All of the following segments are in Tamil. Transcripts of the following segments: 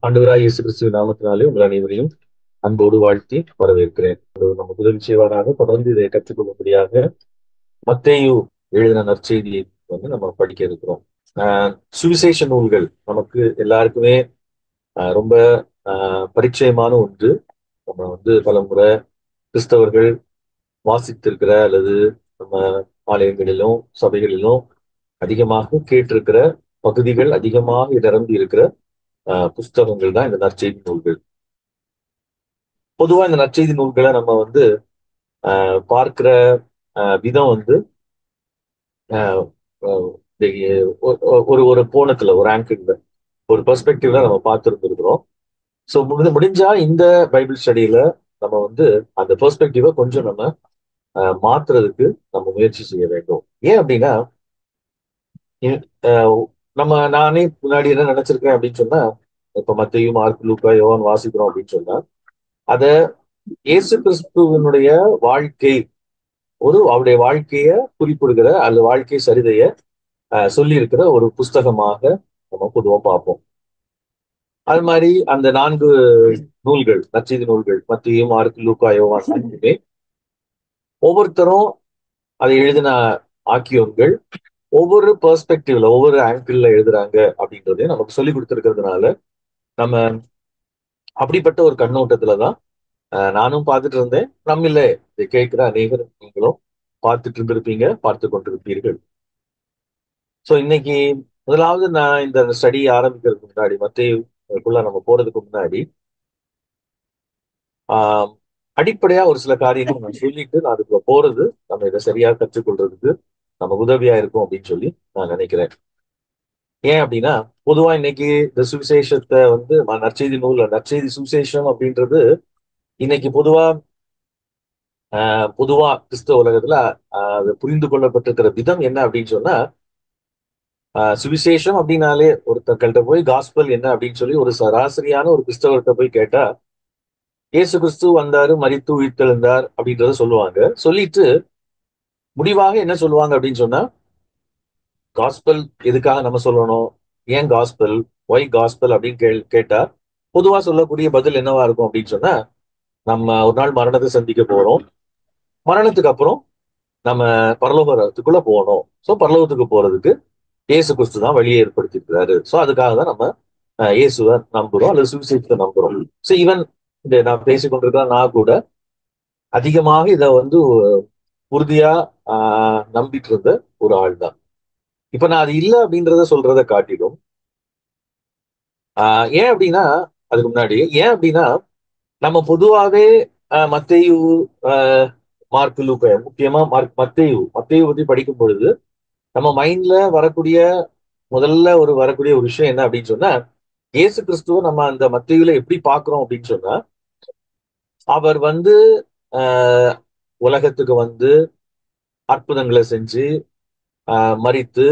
ஆண்டவராய் இயேசு கிறிஸ்துவின் நாமத்தினாலே உங்கள் அனைவரையும் அன்போடு வாழ்த்தி வரவேற்கிறேன். நமக்கு உதவி செய்வாராக. தொடர்ந்து இதை கற்றுக்கொள்ளும்படியாக மத்தேயு எழுதின நற்செய்தியை நம்ம படிக்க இருக்கிறோம். சுவிசேஷ நூல்கள் நமக்கு எல்லாருக்குமே ரொம்ப பரிச்சயமான ஒன்று. நம்ம பல முறை கிறிஸ்தவர்கள் வாசித்திருக்கிற அல்லது நம்ம ஆலயங்களிலும் சபைகளிலும் அதிகமாக கேட்டிருக்கிற பகுதிகள், அதிகமாக நிரம்பி இருக்கிற புஸ்தகங்கள் தான் இந்த நற்செய்தி நூல்கள். பொதுவா இந்த நற்செய்தி நூல்களை நம்ம பார்க்கிற விதம் ஒரு ஒரு கோணத்துல, ஒரு ஆங்கிள், ஒரு பெர்ஸ்பெக்டிவ்ல நம்ம பார்த்துருந்துருக்கிறோம். ஸோ முடிஞ்சா இந்த பைபிள் ஸ்டடியில நம்ம அந்த பெர்ஸ்பெக்டிவை கொஞ்சம் நம்ம மாத்துறதுக்கு நம்ம முயற்சி செய்ய வேண்டும். ஏன் அப்படின்னா நானே முன்னாடி என்ன நினைச்சிருக்கேன் அப்படின்னு சொன்னா, இப்ப மத்தேயு, மார்க், லூக்கா, யோவான் வாசிக்கிறோம் அப்படின்னு சொன்னா அத இயேசு கிறிஸ்துவனுடைய வாழ்க்கை, அவருடைய வாழ்க்கைய குறிப்பிடுகிற அல்லது வாழ்க்கை சரிதைய சொல்லி இருக்கிற ஒரு புஸ்தகமாக நம்ம பொதுவா பார்ப்போம். அது மாதிரி அந்த 4 நூல்கள், நற்செய்தி நூல்கள், மத்தேயு, மார்க், லூக்கா, யோவான், ஒவ்வொருத்தரும் அதை எழுதின ஆக்கியோன்கள் ஒவ்வொரு பெர்ஸ்பெக்டிவ்ல, ஒவ்வொரு ஆங்கிள் எழுதுறாங்க அப்படின்றதையும் நமக்கு சொல்லி கொடுத்திருக்கிறதுனால நம்ம அப்படிப்பட்ட ஒரு கண்ணோட்டத்துலதான் நானும் பார்த்துட்டு இருந்தேன். நம்மள இதை கேட்கிற அநேகர் நீங்களும் பார்த்துட்டு இருந்திருப்பீங்க, பார்த்து கொண்டிருப்பீர்கள். ஸோ இன்னைக்கு முதலாவது நான் இந்த ஸ்டடி ஆரம்பிக்கிறதுக்கு முன்னாடி, மத்தேயுக்குள்ள நம்ம போறதுக்கு முன்னாடி அடிப்படையா ஒரு சில காரியங்கள் நான் சொல்லிட்டு நான் அதுக்குள்ள போறது நம்ம இதை சரியா கற்றுக்கொள்றதுக்கு நம்ம உதவியா இருக்கும் அப்படின்னு சொல்லி நான் நினைக்கிறேன். ஏன் அப்படின்னா, பொதுவா இன்னைக்கு இந்த சுவிசேஷத்தை நற்செய்தி நூல், நற்செய்தி சுவிசேஷம் அப்படின்றது இன்னைக்கு பொதுவா கிறிஸ்தவ உலகத்துல அது புரிந்து கொள்ளப்பட்டிருக்கிற விதம் என்ன அப்படின்னு சொன்னா, சுவிசேஷம் அப்படின்னாலே ஒருத்தர்கள்ட்ட போய் காஸ்பல் என்ன அப்படின்னு சொல்லி ஒரு சராசரியான ஒரு கிறிஸ்தவர்கிட்ட போய் கேட்டா, இயேசு கிறிஸ்து வந்தாரு, மரித்து உயிர்த்தெழுந்தார் அப்படின்றத சொல்லுவாங்க. சொல்லிட்டு முடிவாக என்ன சொல்லுவாங்க அப்படின்னு சொன்னா, காஸ்பல் எதுக்காக நம்ம சொல்லணும், ஏன் காஸ்பல், ஒய் காஸ்பல் அப்படின்னு கேட்டா பொதுவா சொல்லக்கூடிய பதில் என்னவா இருக்கும் அப்படின்னு சொன்னா, நம்ம ஒரு நாள் மரணத்தை சந்திக்க போறோம், மரணத்துக்கு அப்புறம் நம்ம பரலோகத்துக்குள்ள போகணும். ஸோ பரலோகத்துக்கு போறதுக்கு இயேசு கிறிஸ்து தான் வழியை ஏற்படுத்தியிருக்கிறாரு. ஸோ அதுக்காக தான் நம்ம இயேசுவை நம்புறோம் அல்லது சுவிசேஷத்தை நம்புறோம். ஸோ ஈவன் இந்த நான் பேசிக்கொண்டிருக்கிற நான் கூட அதிகமாக இதை உறுதியா நம்பிட்டு இருந்த ஒரு ஆள் தான். இப்ப நான் அது இல்லை அப்படின்றத சொல்றதை காட்டிலும் ஏன் அப்படின்னா, அதுக்கு முன்னாடி ஏன் அப்படின்னா, நம்ம பொதுவாவே மத்தேயு, மார்க், லூக்கா, முக்கியமா மத்தேயு பத்தி படிக்கும் பொழுது நம்ம மைண்ட்ல முதல்ல வரக்கூடிய ஒரு விஷயம் என்ன அப்படின்னு சொன்னா, இயேசு கிறிஸ்துவ நம்ம அந்த மத்தேயுல எப்படி பாக்குறோம் அப்படின்னு சொன்னா, அவர் ஆஹ் உலகத்துக்கு அற்புதங்களை செஞ்சு மரித்து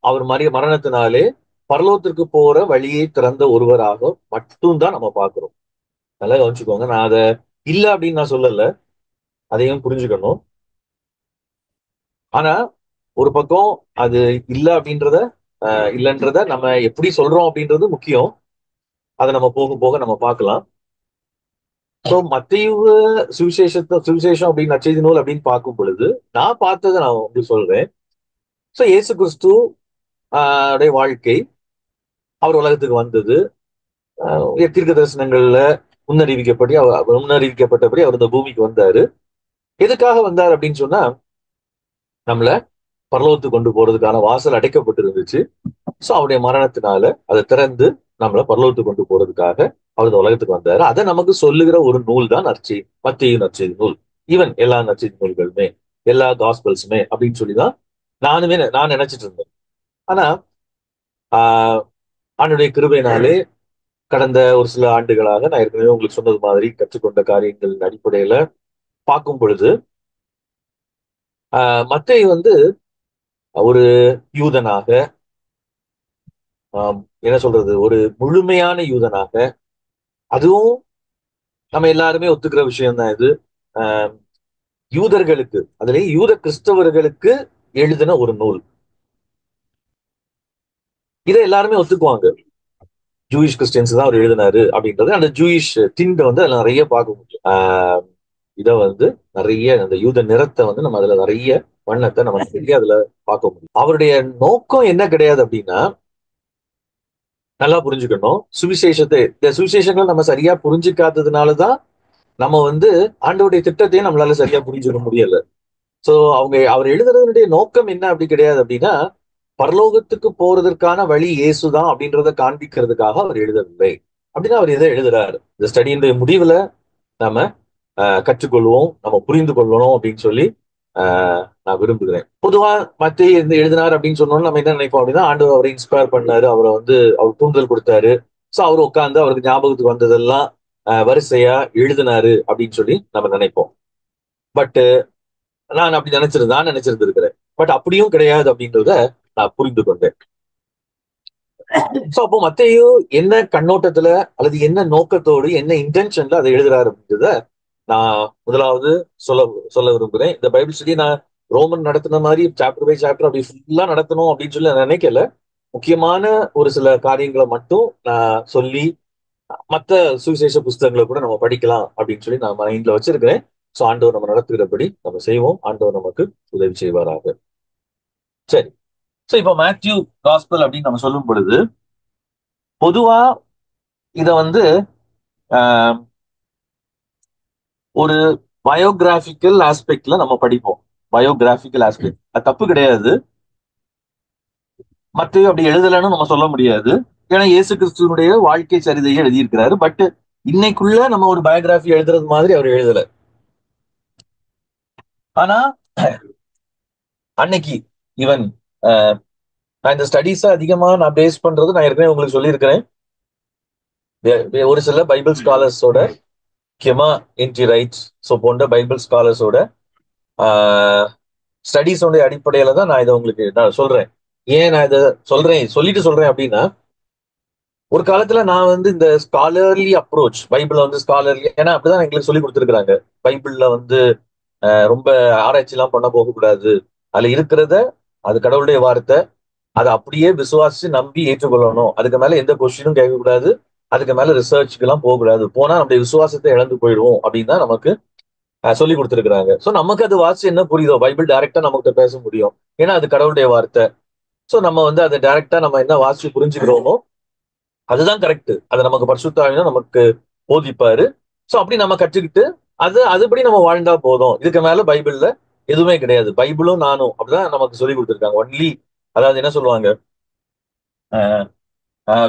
அவர் மரணத்தினாலே பரலோகத்திற்கு போற வழியை திறந்த ஒருவராக மட்டும்தான் நம்ம பாக்குறோம். நல்லா கவனிச்சுக்கோங்க. நான் அதை இல்ல அப்படின்னு நான் சொல்லல, அதையும் புரிஞ்சுக்கணும். ஆனா ஒரு பக்கம் அது இல்ல அப்படின்றத இல்லைன்றத நம்ம எப்படி சொல்றோம் அப்படின்றது முக்கியம். அதை நம்ம போக போக நம்ம பார்க்கலாம். ஸோ மத்தேயு சுவிசேஷம் அப்படின்னு நற்செய்தி நூல் அப்படின்னு பார்க்கும் பொழுது நான் பார்த்ததை நான் சொல்றேன். ஸோ இயேசு கிறிஸ்து உடைய வாழ்க்கை, அவர் உலகத்துக்கு வந்தது, தீர்க்க தரிசனங்கள்ல முன்னறிவிக்கப்பட்டபடி அவர் இந்த பூமிக்கு வந்தாரு. எதுக்காக வந்தார் அப்படின்னு சொன்னா, நம்மள பரலோகத்துக்கு கொண்டு போறதுக்கான வாசல் அடைக்கப்பட்டு இருந்துச்சு. ஸோ அவருடைய மரணத்தினால அதை திறந்து நம்மள பரலோகத்துக்கு கொண்டு போறதுக்காக அவர் இந்த உலகத்துக்கு வந்தாரு. அதை நமக்கு சொல்லுகிற ஒரு நூல் தான் மத்தேயு நற்செய்தி நூல். ஈவன் எல்லா நற்செய்தி நூல்களுமே, எல்லா காஸ்பல்ஸுமே அப்படின்னு சொல்லிதான் நான் நினைச்சிட்டு இருந்தேன். ஆனா ஆண்டுடைய கிருபையினாலே கடந்த ஒரு சில ஆண்டுகளாக நான் ஏற்கனவே உங்களுக்கு சொன்னது மாதிரி கற்றுக்கொண்ட காரியங்களின் அடிப்படையில பார்க்கும் பொழுது மத்தேயு ஒரு யூதனாக, என்ன சொல்றது, ஒரு முழுமையான யூதனாக, அதுவும் நம்ம எல்லாருமே ஒத்துக்கிற விஷயம் தான் இது, யூதர்களுக்கு, அதுலயும் யூத கிறிஸ்தவர்களுக்கு எழுதின ஒரு நூல். இதை எல்லாருமே ஒத்துக்குவாங்க. ஜூயிஷ் கிறிஸ்டியன்ஸ் தான் அவர் எழுதினாரு அப்படின்றது அந்த ஜூயிஷ் திண்டை வந்து அதுல நிறைய பார்க்க முடியும். இதை வந்து நிறைய அந்த யூத நிறத்தை வந்து நம்ம அதுல நிறைய வண்ணத்தை நம்ம நிறைய அதுல பார்க்க முடியும். அவருடைய நோக்கம் என்ன கிடையாது அப்படின்னா, நல்லா புரிஞ்சுக்கணும், சுவிசேஷத்தை இந்த சுவிசேஷங்களை நம்ம சரியா புரிஞ்சுக்காததுனாலதான் நம்ம வந்து ஆண்டவருடைய திட்டத்தையும் நம்மளால சரியா புரிஞ்சுக்க முடியல. சோ அவர் எழுதுறதுடைய நோக்கம் என்ன அப்படி கிடையாது அப்படின்னா, பரலோகத்துக்கு போறதற்கான வழி இயேசுதான் அப்படின்றத காண்பிக்கிறதுக்காக அவர் எழுதவில்லை. அப்படின்னா அவர் எதை எழுதுறாரு? இந்த ஸ்டடியினுடைய முடிவுல நாம கற்றுக்கொள்வோம், நம்ம புரிந்து கொள்ளணும் அப்படின்னு சொல்லி நான் விரும்புகிறேன். பொதுவா மத்திய இந்த எழுதினார் அப்படின்னு சொன்னோம்னு நம்ம என்ன நினைப்போம் அப்படின்னா, ஆண்டவர் அவரை இன்ஸ்பயர் பண்ணாரு, அவரை வந்து அவர் தூண்டுதல் கொடுத்தாரு, சோ அவர் உட்கார்ந்து அவருக்கு ஞாபகத்துக்கு வந்ததெல்லாம் வரிசையா எழுதினாரு அப்படின்னு சொல்லி நம்ம நினைப்போம். பட் நான் அப்படி நினைச்சிருந்திருக்கிறேன். பட் அப்படியும் கிடையாது அப்படின்றத நான் புரிந்து கொண்டேன். சோ அப்போ மத்தேயு என்ன கண்ணோட்டத்துல அல்லது என்ன நோக்கத்தோடு என்ன இன்டென்ஷன்ல அதை எழுதுறாரு அப்படின்றத நான் முதலாவது சொல்ல விரும்புகிறேன். இந்த பைபிள் ஸ்டடி நான் ரோமன் நடத்தின மாதிரி சாப்டர் பை சாப்டர் அப்படி ஃபுல்லா நடத்தணும் அப்படின்னு சொல்லி நான் நினைக்கல. முக்கியமான ஒரு சில காரியங்களை மட்டும் நான் சொல்லி மற்ற சுவிசேஷ புஸ்தகங்களை கூட நம்ம படிக்கலாம் அப்படின்னு சொல்லி நான் மைண்ட்ல வச்சிருக்கிறேன். சோ ஆண்டவர் நம்ம நடத்துகிறபடி நம்ம செய்வோம். ஆண்டவர் நமக்கு உதவி செய்வாராக. சரி, சோ இப்போ மேத்யூ காஸ்பல் அப்படின்னு நம்ம சொல்லும் பொழுது பொதுவா இத வந்து ஒரு பயோகிராபிக்கல் ஆஸ்பெக்ட்ல நம்ம படிப்போம். பயோகிராபிக்கல் ஆஸ்பெக்ட் அது தப்பு கிடையாது. மத்தையும் அப்படி எழுதலன்னு நம்ம சொல்ல முடியாது. ஏன்னா இயேசு கிறிஸ்துவனுடைய வாழ்க்கை சரிதையை எழுதியிருக்கிறாரு. பட் இன்னைக்குள்ள நம்ம ஒரு பயோகிராபி எழுதுறது மாதிரி அவர் எழுதல. ஆனா அன்னைக்கு ஈவன் நான் இந்த ஸ்டடீஸ அதிகமா நான் பேஸ் பண்றது நான் ஏற்கனவே உங்களுக்கு சொல்லியிருக்கிறேன். ஒரு சில பைபிள் ஸ்காலர்ஸோட முக்கியமா என்டி ரைட்ஸ் போன்ற பைபிள் ஸ்காலர்ஸோட ஸ்டடீஸோட அடிப்படையில தான் நான் இதை உங்களுக்கு நான் சொல்றேன். ஏன் நான் இதை சொல்றேன் அப்படின்னா, ஒரு காலத்துல நான் வந்து இந்த ஸ்காலர்லி அப்ரோச் பைபிள வந்து ஸ்காலர்லி, ஏன்னா அப்படிதான் எங்களுக்கு சொல்லி கொடுத்துருக்காங்க. பைபிள்ல வந்து ரொம்ப ஆராய்ச்சி எல்லாம் பண்ண போகக்கூடாது, அதுல இருக்கிறத அது கடவுளுடைய வார்த்தை, அதை அப்படியே விசுவாசிச்சு நம்பி ஏற்றுக்கொள்ளணும், அதுக்கு மேல எந்த கொஸ்டினும் கேட்கக்கூடாது, அதுக்கு மேல ரிசர்ச்சுக்கு எல்லாம் போகக்கூடாது, போனா நம்முடைய விசுவாசத்தை இழந்து போயிடுவோம் அப்படின்னு தான் நமக்கு சொல்லி கொடுத்துருக்காங்க. சோ நமக்கு அது வாசிச்சு என்ன புரியுதோ, பைபிள் டைரக்டா நமக்கு பேச முடியும், ஏன்னா அது கடவுளுடைய வார்த்தை. சோ நம்ம வந்து அதை டைரக்டா நம்ம என்ன வாசிச்சு புரிஞ்சுக்கிறோமோ அதுதான் கரெக்ட். அதை நமக்கு பரிசுத்த ஆவியானவர் நமக்கு போதிப்பாரு. சோ அப்படி நம்ம கற்றுக்கிட்டு அதுபடி நம்ம வாழ்ந்தா போதும். இதுக்கு மேல பைபிள்ல எதுவுமே கிடையாது. பைபிளும் நானும் அப்படிதான் நமக்கு சொல்லி கொடுத்துருக்காங்க. ஒன்லி அதாவது என்ன சொல்லுவாங்க,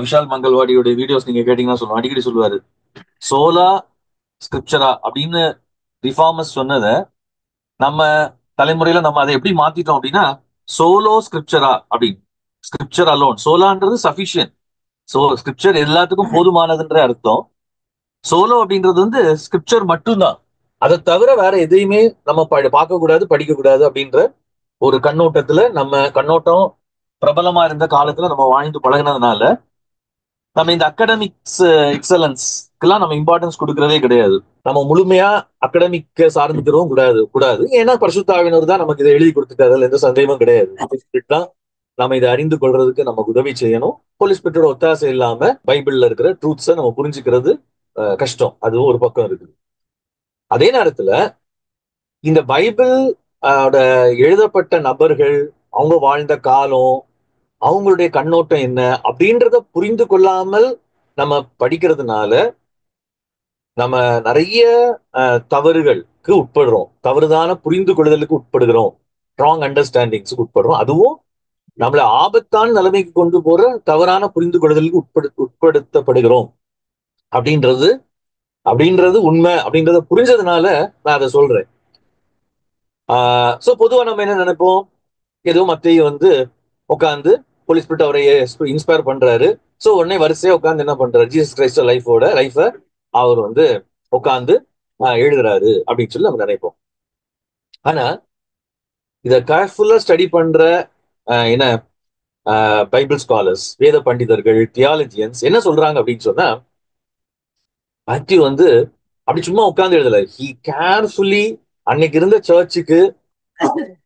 விஷால் மங்கள்வாடியோட வீடியோஸ் நீங்க கேட்டீங்கன்னா சொல்லுவாங்க, அடிக்கடி சொல்லுவாரு, சோலா ஸ்கிரிப்சரா அப்படின்னு ரிஃபார்மஸ் சொன்னதை நம்ம தலைமுறையில நம்ம அதை எப்படி மாத்திட்டோம் அப்படின்னா, சோலோ ஸ்கிரிப்சரா அப்படின்னு. ஸ்கிரிப்சர் அலோன், சோலான்றது சஃபிஷியன்ட். சோ ஸ்கிரிப்சர் எல்லாத்துக்கும் போதுமானதுன்ற அர்த்தம். சோலோ அப்படின்றது வந்து ஸ்கிரிப்சர் மட்டும்தான், அதை தவிர வேற எதையுமே நம்ம பார்க்க கூடாது, படிக்க கூடாது அப்படின்ற ஒரு கண்ணோட்டத்துல நம்ம கண்ணோட்டம் பிரபலமா இருந்த காலத்துல நம்ம வாழ்ந்து பழகினதுனால நம்ம இந்த அகடமிக்ஸ் எக்ஸலன்ஸ்க்கெல்லாம் நம்ம இம்பார்ட்டன்ஸ் கொடுக்கறதே கிடையாது. நம்ம முழுமையா அகடமிக்க சார்ந்துக்கிறவும் கூடாது. ஏன்னா பரிசுத்த ஆவியானவர் தான் நமக்கு இதை எழுதி கொடுத்துட்டாரு, எந்த சந்தேகமும் கிடையாது. தான் நம்ம இதை அறிந்து கொள்றதுக்கு நமக்கு உதவி செய்யணும். ஹோலி ஸ்பிரிட்டோட ஒத்தாசை இல்லாம பைபிள்ல இருக்கிற ட்ரூத்ஸை நம்ம புரிஞ்சுக்கிறது கஷ்டம். அதுவும் ஒரு பக்கம் இருக்குது. அதே நேரத்துல இந்த பைபிள் எழுதப்பட்ட நபர்கள், அவங்க வாழ்ந்த காலம், அவங்களுடைய கண்ணோட்டம் என்ன அப்படின்றத புரிந்து கொள்ளாமல் நம்ம படிக்கிறதுனால நம்ம நிறைய தவறுகளுக்கு உட்படுறோம், தவறுதான புரிந்து கொள்ளுதலுக்கு உட்படுகிறோம், ராங் அண்டர்ஸ்டாண்டிங்ஸுக்கு உட்படுறோம். அதுவும் நம்மளை ஆபத்தான நிலைமைக்கு கொண்டு போற தவறான புரிந்து கொள்ளுதலுக்கு உட்படுத்தப்படுகிறோம் அப்படின்றது உண்மை அப்படின்றத புரிஞ்சதுனால நான் அதை சொல்றேன். சோ பொதுவா நம்ம என்ன நினைப்போம், ஏதோ மத்தேயு வந்து உட்காந்து ஹோலி ஸ்பிரிட் அவரை இன்ஸ்பயர் பண்றாரு, சோ உடனே வரிசையா உட்காந்து என்ன பண்றாரு, ஜீசஸ் கிரைஸ்ட் லைஃப அவர் வந்து உட்காந்து எழுதுறாரு அப்படின்னு சொல்லி நம்ம நினைப்போம். ஆனா இத கேர்ஃபுல்லா ஸ்டடி பண்ற என்ன பைபிள் ஸ்காலர்ஸ், வேத பண்டிதர்கள், தியாலஜியன்ஸ் என்ன சொல்றாங்க அப்படின்னு சொன்னா, மேத்யூ வந்து அப்படி சும்மா உட்கார்ந்து எழுதல. ஹி கேர்ஃபுல்லி அன்னைக்கு இருந்த சர்ச்சுக்கு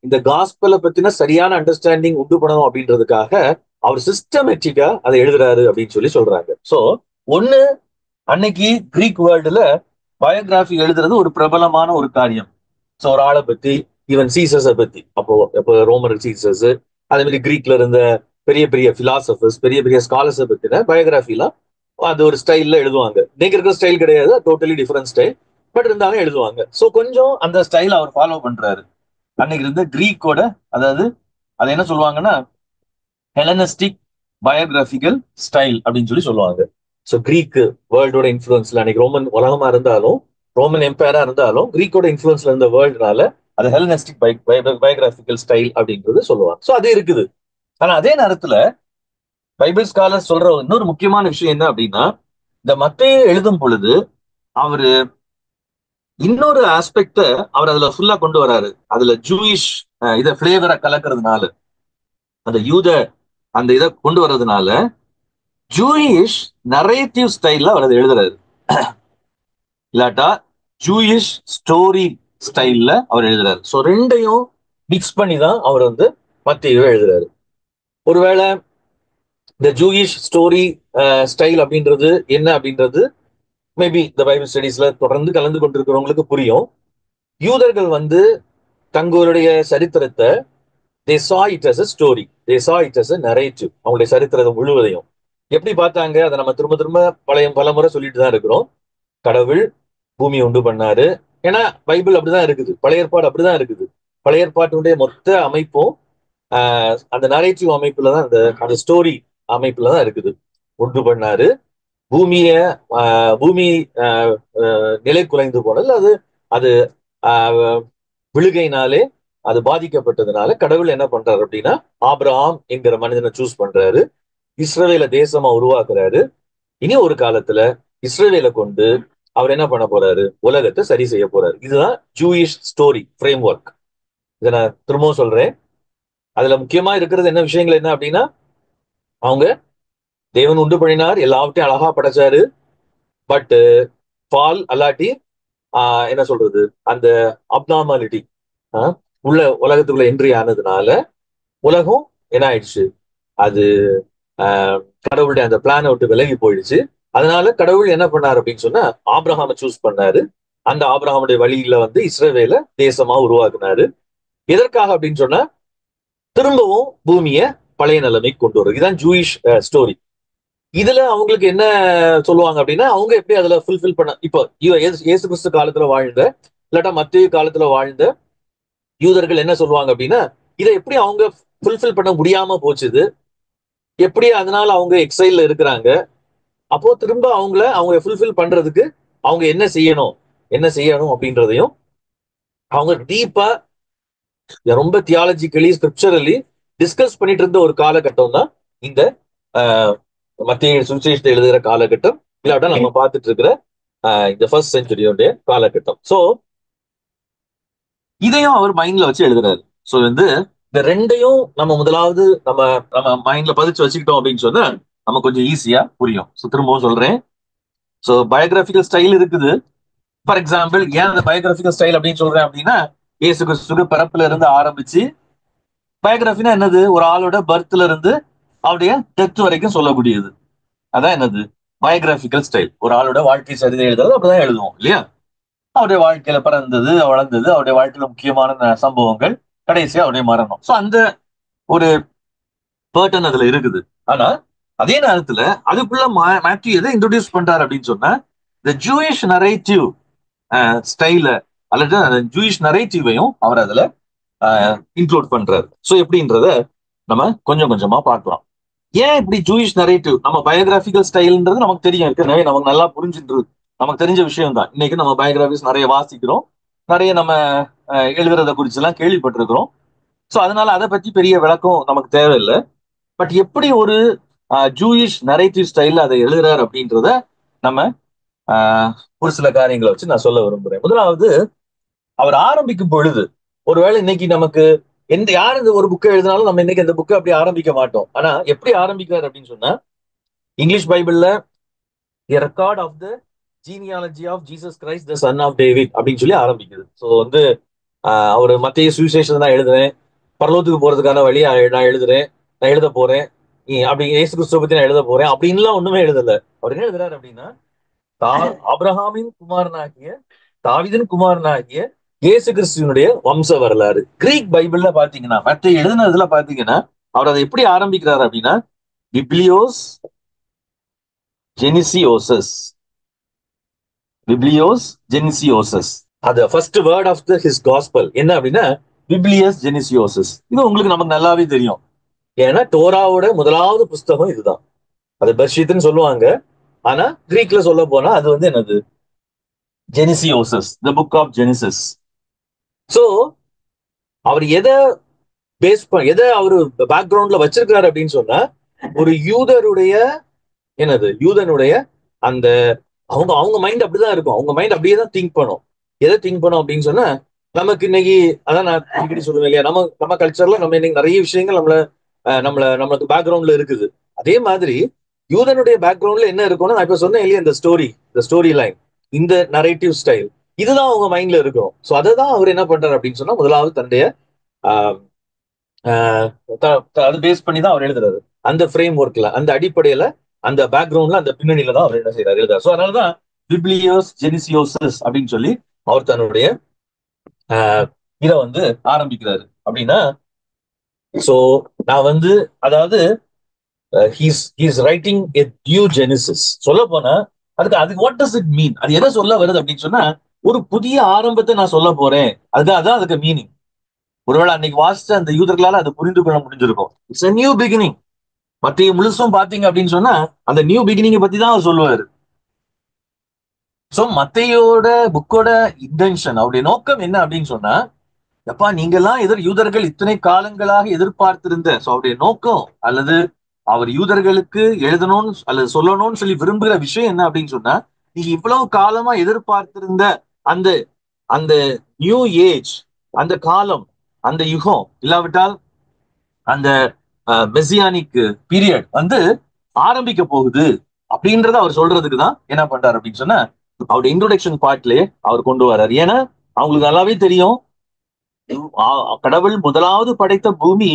இந்த காஸ்பலை பத்தின சரியான அண்டர்ஸ்டாண்டிங் உண்டு பண்ணணும் அப்படின்றதுக்காக அவர் சிஸ்டமேட்டிக்கா அதை எழுதுறாரு அப்படின்னு சொல்லி சொல்றாங்க. சோ ஒண்ணு, அன்னைக்கு கிரீக் வேர்ல்டுல பயோகிராஃபி எழுதுறது ஒரு பிரபலமான ஒரு காரியம். ஸோ ஒரு ஆளை பத்தி, ஈவன் சீசஸை பத்தி, அப்போ ரோமர் சீசஸ், அதே மாதிரி கிரீக்ல இருந்த பெரிய பெரிய பிலாசபர்ஸ், பெரிய பெரிய ஸ்காலர்ஸை பத்தின பயோகிராஃபிலாம் அது ஒரு ஸ்டைல்ல எழுதுவாங்க. இன்னைக்கு இருக்கிற ஸ்டைல் கிடையாது, டோட்டலி டிஃபரெண்ட் ஸ்டைல். பட் இருந்தாலும் எழுதுவாங்க. ஸோ கொஞ்சம் அந்த ஸ்டைல் அவர் ஃபாலோ பண்றாரு. அன்னைக்கு இருந்த கிரீக்கோட, அதாவது அதை என்ன சொல்லுவாங்கன்னா ஹெலனிஸ்டிக் பயோகிராபிக்கல் ஸ்டைல் அப்படின்னு சொல்லி சொல்லுவாங்க. ஸோ கிரீக் வேர்ல்டோட இன்ஃபுளுன்ஸ்ல, அன்னைக்கு ரோமன் உலகமா இருந்தாலும், ரோமன் எம்பையரா இருந்தாலும், கிரீக்கோட இன்ஃபுளுன்ஸ்ல இருந்த வேர்ல்டுனால அது ஹெலனிஸ்டிக் பயோகிராபிக்கல் ஸ்டைல் அப்படின்றது சொல்லுவாங்க. ஸோ அது இருக்குது. ஆனா அதே நேரத்துல பைபிள் ஸ்காலர் சொல்ற இன்னொரு முக்கியமான விஷயம் என்ன அப்படின்னா, இந்த மத்தேயு எழுதும் பொழுது அவரு இன்னொரு ஆஸ்பெக்ட அவர் அதுல ஃபுல்லா கொண்டு வராரு. அதுல ஜூயிஷ் இதை பிளேவரை கலக்கிறதுனால, அந்த யூத அந்த இதை கொண்டு வர்றதுனால ஜூயிஷ் நரேட்டிவ் ஸ்டைல்ல அவர் அதை எழுதுறாரு. இல்லாட்டா ஜூயிஷ் ஸ்டோரி ஸ்டைல்ல அவர் எழுதுறாரு. ஸோ ரெண்டையும் மிக்ஸ் பண்ணி தான் அவர் வந்து மத்தேயுவை எழுதுறாரு. ஒருவேளை இந்த ஜூயிஷ் ஸ்டோரி ஸ்டைல் அப்படின்றது என்ன அப்படின்றது மேபி இந்த பைபிள் ஸ்டடீஸ்ல தொடர்ந்து கலந்து கொண்டிருக்கிறவங்களுக்கு புரியும். யூதர்கள் வந்து தங்களுடைய சரித்திரத்தை they saw it as a story, they saw it as a narrative. அவங்களுடைய சரித்திரத்தை முழுவதையும் எப்படி பார்த்தாங்க, அதை நம்ம திரும்ப திரும்ப பல முறை சொல்லிட்டு தான் இருக்கிறோம். கடவுள் பூமியை உண்டு பண்ணாரு. ஏன்னா பைபிள் அப்படிதான் இருக்குது, பழைய ஏற்பாடு அப்படிதான் இருக்குது. பழைய ஏற்பாட்டுடைய மொத்த அமைப்பும் அந்த நரேட்டிவ் அமைப்புல தான், அந்த ஸ்டோரி அமைப்புல தான் இருக்குது. உண்டு பண்ணாரு பூமிய, பூமி நிலை குலைந்து போனது, அது அது விழுகையினாலே அது பாதிக்கப்பட்டதுனால கடவுள் என்ன பண்றாரு அப்படின்னா, ஆபிரகாம் என்கிற மனிதனை சூஸ் பண்றாரு, இஸ்ரவேல தேசமா உருவாக்குறாரு. இனி ஒரு காலத்துல இஸ்ரவேலை கொண்டு அவர் என்ன பண்ண போறாரு, உலகத்தை சரி செய்ய போறாரு. இதுதான் ஜூயிஷ் ஸ்டோரி ஃப்ரேம் ஒர்க். இதை நான் திரும்பவும் சொல்றேன். அதுல முக்கியமா இருக்கிறது என்ன விஷயங்கள் என்ன அப்படின்னா, அவங்க தேவன் உண்டு பண்ணினார், எல்லாவற்றையும் அழகா படைச்சாரு. பட் ஃபால் அல்லாட்டி என்ன சொல்றது, அந்த அப்நார்மாலிட்டி உள்ள உலகத்துக்குள்ள என்ட்ரி ஆனதுனால உலகம் என்ன ஆயிடுச்சு, அது கடவுளுடைய அந்த பிளானை விட்டு விலகி போயிடுச்சு. அதனால கடவுள் என்ன பண்ணாரு அப்படின்னு சொன்னா, ஆபிரகாமை சூஸ் பண்ணாரு. அந்த ஆபிரகாமுடைய வழியில வந்து இஸ்ரவேல தேசமா உருவாக்குனாரு. எதற்காக அப்படின்னு சொன்னா, திரும்பவும் பூமியை பழைய நிலைமைக்கு கொண்டு வரும். இதுதான் ஜூயிஷ் ஸ்டோரி. இதுல அவங்களுக்கு என்ன சொல்லுவாங்க அப்படின்னா, அவங்க எப்படி அதுல ஃபுல்ஃபில் பண்ண, இப்போ இயேசு கிறிஸ்து காலத்துல வாழ்ந்த, இல்லாட்டா மத்திய காலத்துல வாழ்ந்த யூதர்கள் என்ன சொல்லுவாங்க அப்படின்னா, இதை எப்படி அவங்க ஃபுல்ஃபில் பண்ண முடியாம போச்சுது, எப்படி அதனால அவங்க எக்ஸைல்ல இருக்கிறாங்க, அப்போ திரும்ப அவங்க ஃபுல்ஃபில் பண்றதுக்கு அவங்க என்ன செய்யணும் அப்படின்றதையும் அவங்க டீப்பா ரொம்ப தியாலஜிக்கலி ஸ்கிரிப்சரலி டிஸ்கஸ் பண்ணிட்டு இருந்த ஒரு காலகட்டம் தான் இந்த மத்திய சுவிசேஷத்தை எழுதுகிற காலகட்டம், இல்லாட்டா நம்ம பார்த்துட்டு இருக்கிற இந்த ஃபர்ஸ்ட் செஞ்சுரியோடைய காலகட்டம். சோ இதையும் அவர் மைண்ட்ல வச்சு எழுதுறாரு. சோ வந்து இந்த ரெண்டையும் நம்ம முதலாவது நம்ம நம்ம மைண்ட்ல பதிச்சு வச்சுக்கிட்டோம் அப்படின்னு சொன்னா நம்ம கொஞ்சம் ஈஸியா புரியும். ஸோ திரும்பவும் சொல்றேன். ஸோ பயோகிராபிக்கல் ஸ்டைல் இருக்குது. ஃபார் எக்ஸாம்பிள், ஏன் அந்த பயோகிராபிக்கல் ஸ்டைல் அப்படின்னு சொல்றேன் அப்படின்னா, இயேசு கிறிஸ்துக்கு பிறப்புல இருந்து ஆரம்பிச்சு, பயோகிராஃபினா என்னது, ஒரு ஆளோட பர்த்ல இருந்து அவருடைய டெத் வரைக்கும் சொல்லக்கூடியது. அதான் என்னது பயோகிராபிக்கல் ஸ்டைல். ஒரு ஆளோட வாழ்க்கை சரிதை எழுதுறது அப்படிதான் எழுதுவோம் இல்லையா. அவருடைய வாழ்க்கையில பிறந்தது, வளர்ந்தது, அவருடைய வாழ்க்கையில முக்கியமான சம்பவங்கள், கடைசியா அவருடைய மரணம். ஸோ அந்த ஒரு பேர்டன் அதுல இருக்குது. ஆனா அதே நேரத்துல அதுக்குள்ள மேத்யூ எதை இன்ட்ரோடியூஸ் பண்றாரு அப்படின்னு சொன்னா, இந்த ஜூயிஷ் நரேட்டிவ் ஸ்டைல அல்லது ஜூயிஷ் நரேட்டிவையும் அவர் அதுல இன்க்ளூட் பண்றாரு. ஸோ எப்படின்றத நம்ம கொஞ்சம் கொஞ்சமா பார்க்கலாம். ஏன் இப்படி ஜூயிஷ் நரேட்டிவ், நம்ம பயோகிராபிக்கல் ஸ்டைல்ன்றது நமக்கு தெரியும், ஏற்கனவே நமக்கு நல்லா புரிஞ்சுட்டு நமக்கு தெரிஞ்ச விஷயம் தான். இன்னைக்கு நம்ம பயோகிராபிஸ் நிறைய வாசிக்கிறோம், நிறைய நம்ம எழுதுறத குறிச்சு எல்லாம் கேள்விப்பட்டிருக்கிறோம். ஸோ அதனால அதை பத்தி பெரிய விளக்கம் நமக்கு தேவையில்லை. பட் எப்படி ஒரு ஜூயிஷ் நரேட்டிவ் ஸ்டைல்ல அதை எழுதுறாரு அப்படின்றத நம்ம ஒரு சில காரியங்களை வச்சு நான் சொல்ல விரும்புறேன். முதலாவது, அவர் ஆரம்பிக்கும் பொழுது, ஒருவேளை இன்னைக்கு நமக்கு யார் இந்த ஒரு புக்கை எழுதினாலும் நம்ம இன்னைக்கு அந்த புக்கை அப்படி ஆரம்பிக்க மாட்டோம். ஆனா எப்படி ஆரம்பிக்கிறார் அப்படின்னு சொன்னா, இங்கிலீஷ் பைபிள்ல record of the genealogy of Jesus Christ the son of David அப்படின்னு சொல்லி ஆரம்பிக்குது. ஸோ வந்து அவர் மத்திய சுவிசேஷம் தான் எழுதுறேன், பரலோகத்துக்கு போறதுக்கான வழியை நான் எழுதுறேன், நான் எழுத போறேன், அப்படி இயேசு கிறிஸ்துவ பத்தி நான் எழுத போறேன் அப்படின்லாம் ஒண்ணுமே எழுதல. அவர் என்ன எழுதுறாரு அப்படின்னா, ஆபிரகாமின் குமாரனாகிய தாவீதின் குமாரனாகிய இயேசு கிறிஸ்துவனுடைய வம்ச வரலாறு. கிரீக் பைபிள்ல பாத்தீங்கன்னா, மத்த எழுதுனதுல பாத்தீங்கன்னா, அவர் அதை எப்படி ஆரம்பிக்கிறார் அப்படின்னா, பிப்ளியோஸ் ஜெனிசியோசஸ், பிப்ளியோஸ் ஜெனிசியோசஸ். அது first word of the his gospel என்ன அப்படின்னா பிப்ளியஸ் ஜெனிசியோசஸ். இது உங்களுக்கு நமக்கு நல்லாவே தெரியும். ஏன்னா டோராவோட முதலாவது புஸ்தகம் இதுதான். அது பர்ஷித்னு சொல்லுவாங்க. ஆனா கிரீக்ல சொல்ல போனா அது வந்து என்னது, ஜெனிசியோசஸ், the book of Genesis. So அவர் எதை எதை அவரு பேக்ரவுண்ட்ல வச்சிருக்காரு அப்படின்னு சொன்னா, ஒரு யூதருடைய யூதனுடைய அந்த அவங்க அவங்க மைண்ட் அப்படிதான் இருக்கும். அவங்க மைண்ட் அப்படியே தான் திங்க் பண்ணும். எதை திங்க் பண்ணும் அப்படின்னு சொன்னா, நமக்கு இன்னைக்கு அதான் நான் அடிக்கடி சொல்லுவேன் இல்லையா, நம்ம நம்ம கல்ச்சர்ல நம்ம இன்னைக்கு நிறைய விஷயங்கள் நம்மளுக்கு பேக்ரவுண்ட்ல இருக்குது. அதே மாதிரி யூதனுடைய பேக்ரவுண்ட்ல என்ன இருக்கும்னா, நான் இப்ப சொன்னேன் இல்லையா, இந்த ஸ்டோரி லைன், இந்த நரேட்டிவ் ஸ்டைல், இதுதான் அவங்க மைண்ட்ல இருக்கும். ஸோ அதை தான் அவர் என்ன பண்றாரு அப்படின்னு சொன்னா, முதலாவது தன்னுடைய அது பேஸ் பண்ணி தான் அவர் எழுதுறாரு. அந்த ஃப்ரேம் ஒர்க்ல, அந்த அடிப்படையில, அந்த பேக்ரவுண்ட்ல, அந்த பின்னணியில தான் அவர் என்ன செய்யறாரு, எழுதுறாரு. ஸோ அதனாலதான் பிப்ளியோஸ் ஜெனிசியோசஸ் அப்படின்னு சொல்லி அவர் தன்னுடைய இதை வந்து ஆரம்பிக்கிறாரு அப்படின்னா. சோ நான் வந்து அதாவது he's writing a new Genesis. சொல்ல போனா அதுக்கு வாட் டஸ் இட் மீன், அது எதை சொல்ல வருது அப்படின்னு சொன்னா, ஒரு புதிய ஆரம்பத்தை நான் சொல்ல போறேன். அதான் அதுக்கு மீனிங். ஒருவேளை அன்னைக்கு வாசிச்ச அந்த யூதர்களால அதை புரிந்து கொள்ள முடிஞ்சிருக்கும். It's a new beginning. மத்திய முழுசும் பாத்தீங்க அப்படின்னு சொன்னா அந்த நியூ பிகினிங் பத்தி தான் அவர் சொல்லுவாரு. சோ மத்தையோட புக்கோட இன்டென்ஷன், அவருடைய நோக்கம் என்ன அப்படின்னு சொன்னா, எப்பா நீங்கெல்லாம் யூதர்கள் இத்தனை காலங்களாக எதிர்பார்த்திருந்த, சோ அவருடைய நோக்கம் அல்லது அவர் யூதர்களுக்கு எழுதணும்னு அல்லது சொல்லணும்னு சொல்லி விரும்புகிற விஷயம் என்ன அப்படின்னு சொன்னா, நீங்க இவ்வளவு காலமா எதிர்பார்த்திருந்த அந்த அந்த நியூ ஏஜ், அந்த காலம், அந்த யுகம், இல்லாவிட்டால் அந்த மெசியானிக் பீரியட் வந்து ஆரம்பிக்க போகுது அப்படின்றத அவர் சொல்றதுக்கு தான் என்ன பண்றாரு அப்படின்னு சொன்னா, அவருடைய இன்ட்ரோடக்ஷன் பார்ட்லயே அவர் கொண்டு வர்றாரு. ஏன்னா அவங்களுக்கு நல்லாவே தெரியும், கடவுள் முதலாவது படைத்த பூமி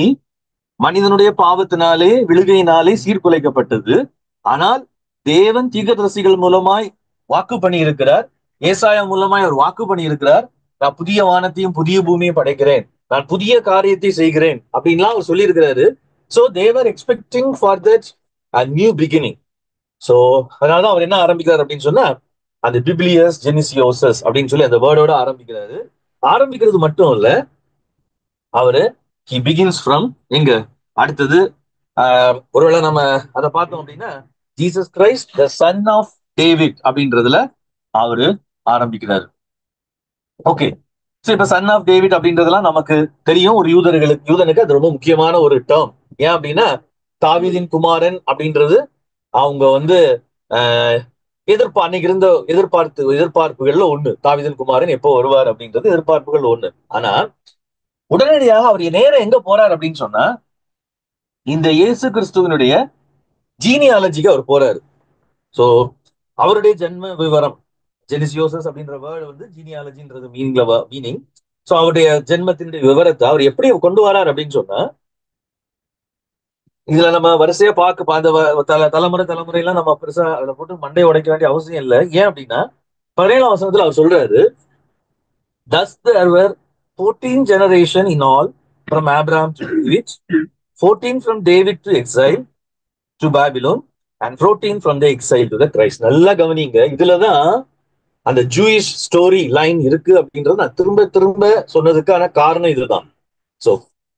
மனிதனுடைய பாவத்தினாலே விழுகையினாலே சீர்குலைக்கப்பட்டது. ஆனால் தேவன் தீர்க்கதரிசிகள் மூலமாய் வாக்கு பண்ணி இருக்கிறார், ஏசாயா மூலமாய் அவர் வாக்கு பண்ணி இருக்கிறார், நான் புதிய வானத்தையும் புதிய பூமியும் படைக்கிறேன், நான் புதிய காரியத்தை செய்கிறேன் அப்படின்லாம் அவர் சொல்லி இருக்கிறாரு. So they were expecting for that new beginning. So அதனாலதான் அவர் என்ன ஆரம்பிக்கிறார் அப்படின்னு சொன்னா, அந்த பிப்ளியஸ் ஜெனிசியோசஸ் அப்படின்னு சொல்லி அந்த வேர்டோட ஆரம்பிக்கிறாரு. ஆரம்பிக்கிறது மட்டும் இல்ல, அவரு ஹி பிகின்ஸ் ஃப்ரம் எங்க, அடுத்தது ஒருவேளை நம்ம அதை பார்த்தோம் அப்படின்னா, Jesus Christ the son of David அப்படின்றதுல அவரு ஆரம்பிக்கிறாரு. ஓகே. சோ இப்ப சன் ஆஃப் டேவிட் அப்படின்றதெல்லாம் நமக்கு தெரியும். ஒரு யூதனுக்கு அது ரொம்ப முக்கியமான ஒரு டேர்ம். ஏன் அப்படின்னா, தாவீதின் குமாரன் அப்படின்றது அவங்க வந்து ஆஹ் அன்னைக்கு இருந்த எதிர்பார்ப்புகள்ல ஒண்ணு. தாவீதின் குமாரன் எப்போ வருவார் அப்படின்றது எதிர்பார்ப்புகள் ஒண்ணு. ஆனா உடனடியாக அவர் நேரம் எங்க போறார் அப்படின்னு சொன்னா, இந்த இயேசு கிறிஸ்துவனுடைய ஜீனியாலஜிக்கு அவர் போறாரு. சோ அவருடைய ஜென்ம விவரம், ஜெனிசியோசஸ் அப்படின்ற வேர்டு வந்து ஜீனியாலஜின்றது மீனிங். சோ அவருடைய ஜென்மத்தினுடைய விவரத்தை அவர் எப்படி கொண்டு வரார் அப்படின்னு சொன்னா, இதுல நம்ம வரிசையா பார்க்க அந்த தலைமுறையெல்லாம் நம்ம பெருசா அதை போட்டு மண்டையை உடைக்க வேண்டிய அவசியம் இல்லை. ஏன் அப்படின்னா 17ஆம் வசனத்துல அவர் சொல்றாரு, thus there were 14 generation in all from Abraham to David, 14 from David to exile to Babylon, and 14 from the exile to the Christ. நல்லா கவனிங்க, இதுலதான் அந்த ஜூயிஷ் ஸ்டோரி லைன் இருக்கு அப்படின்றது நான் திரும்ப திரும்ப சொன்னதுக்கான காரணம் இதுதான். சோ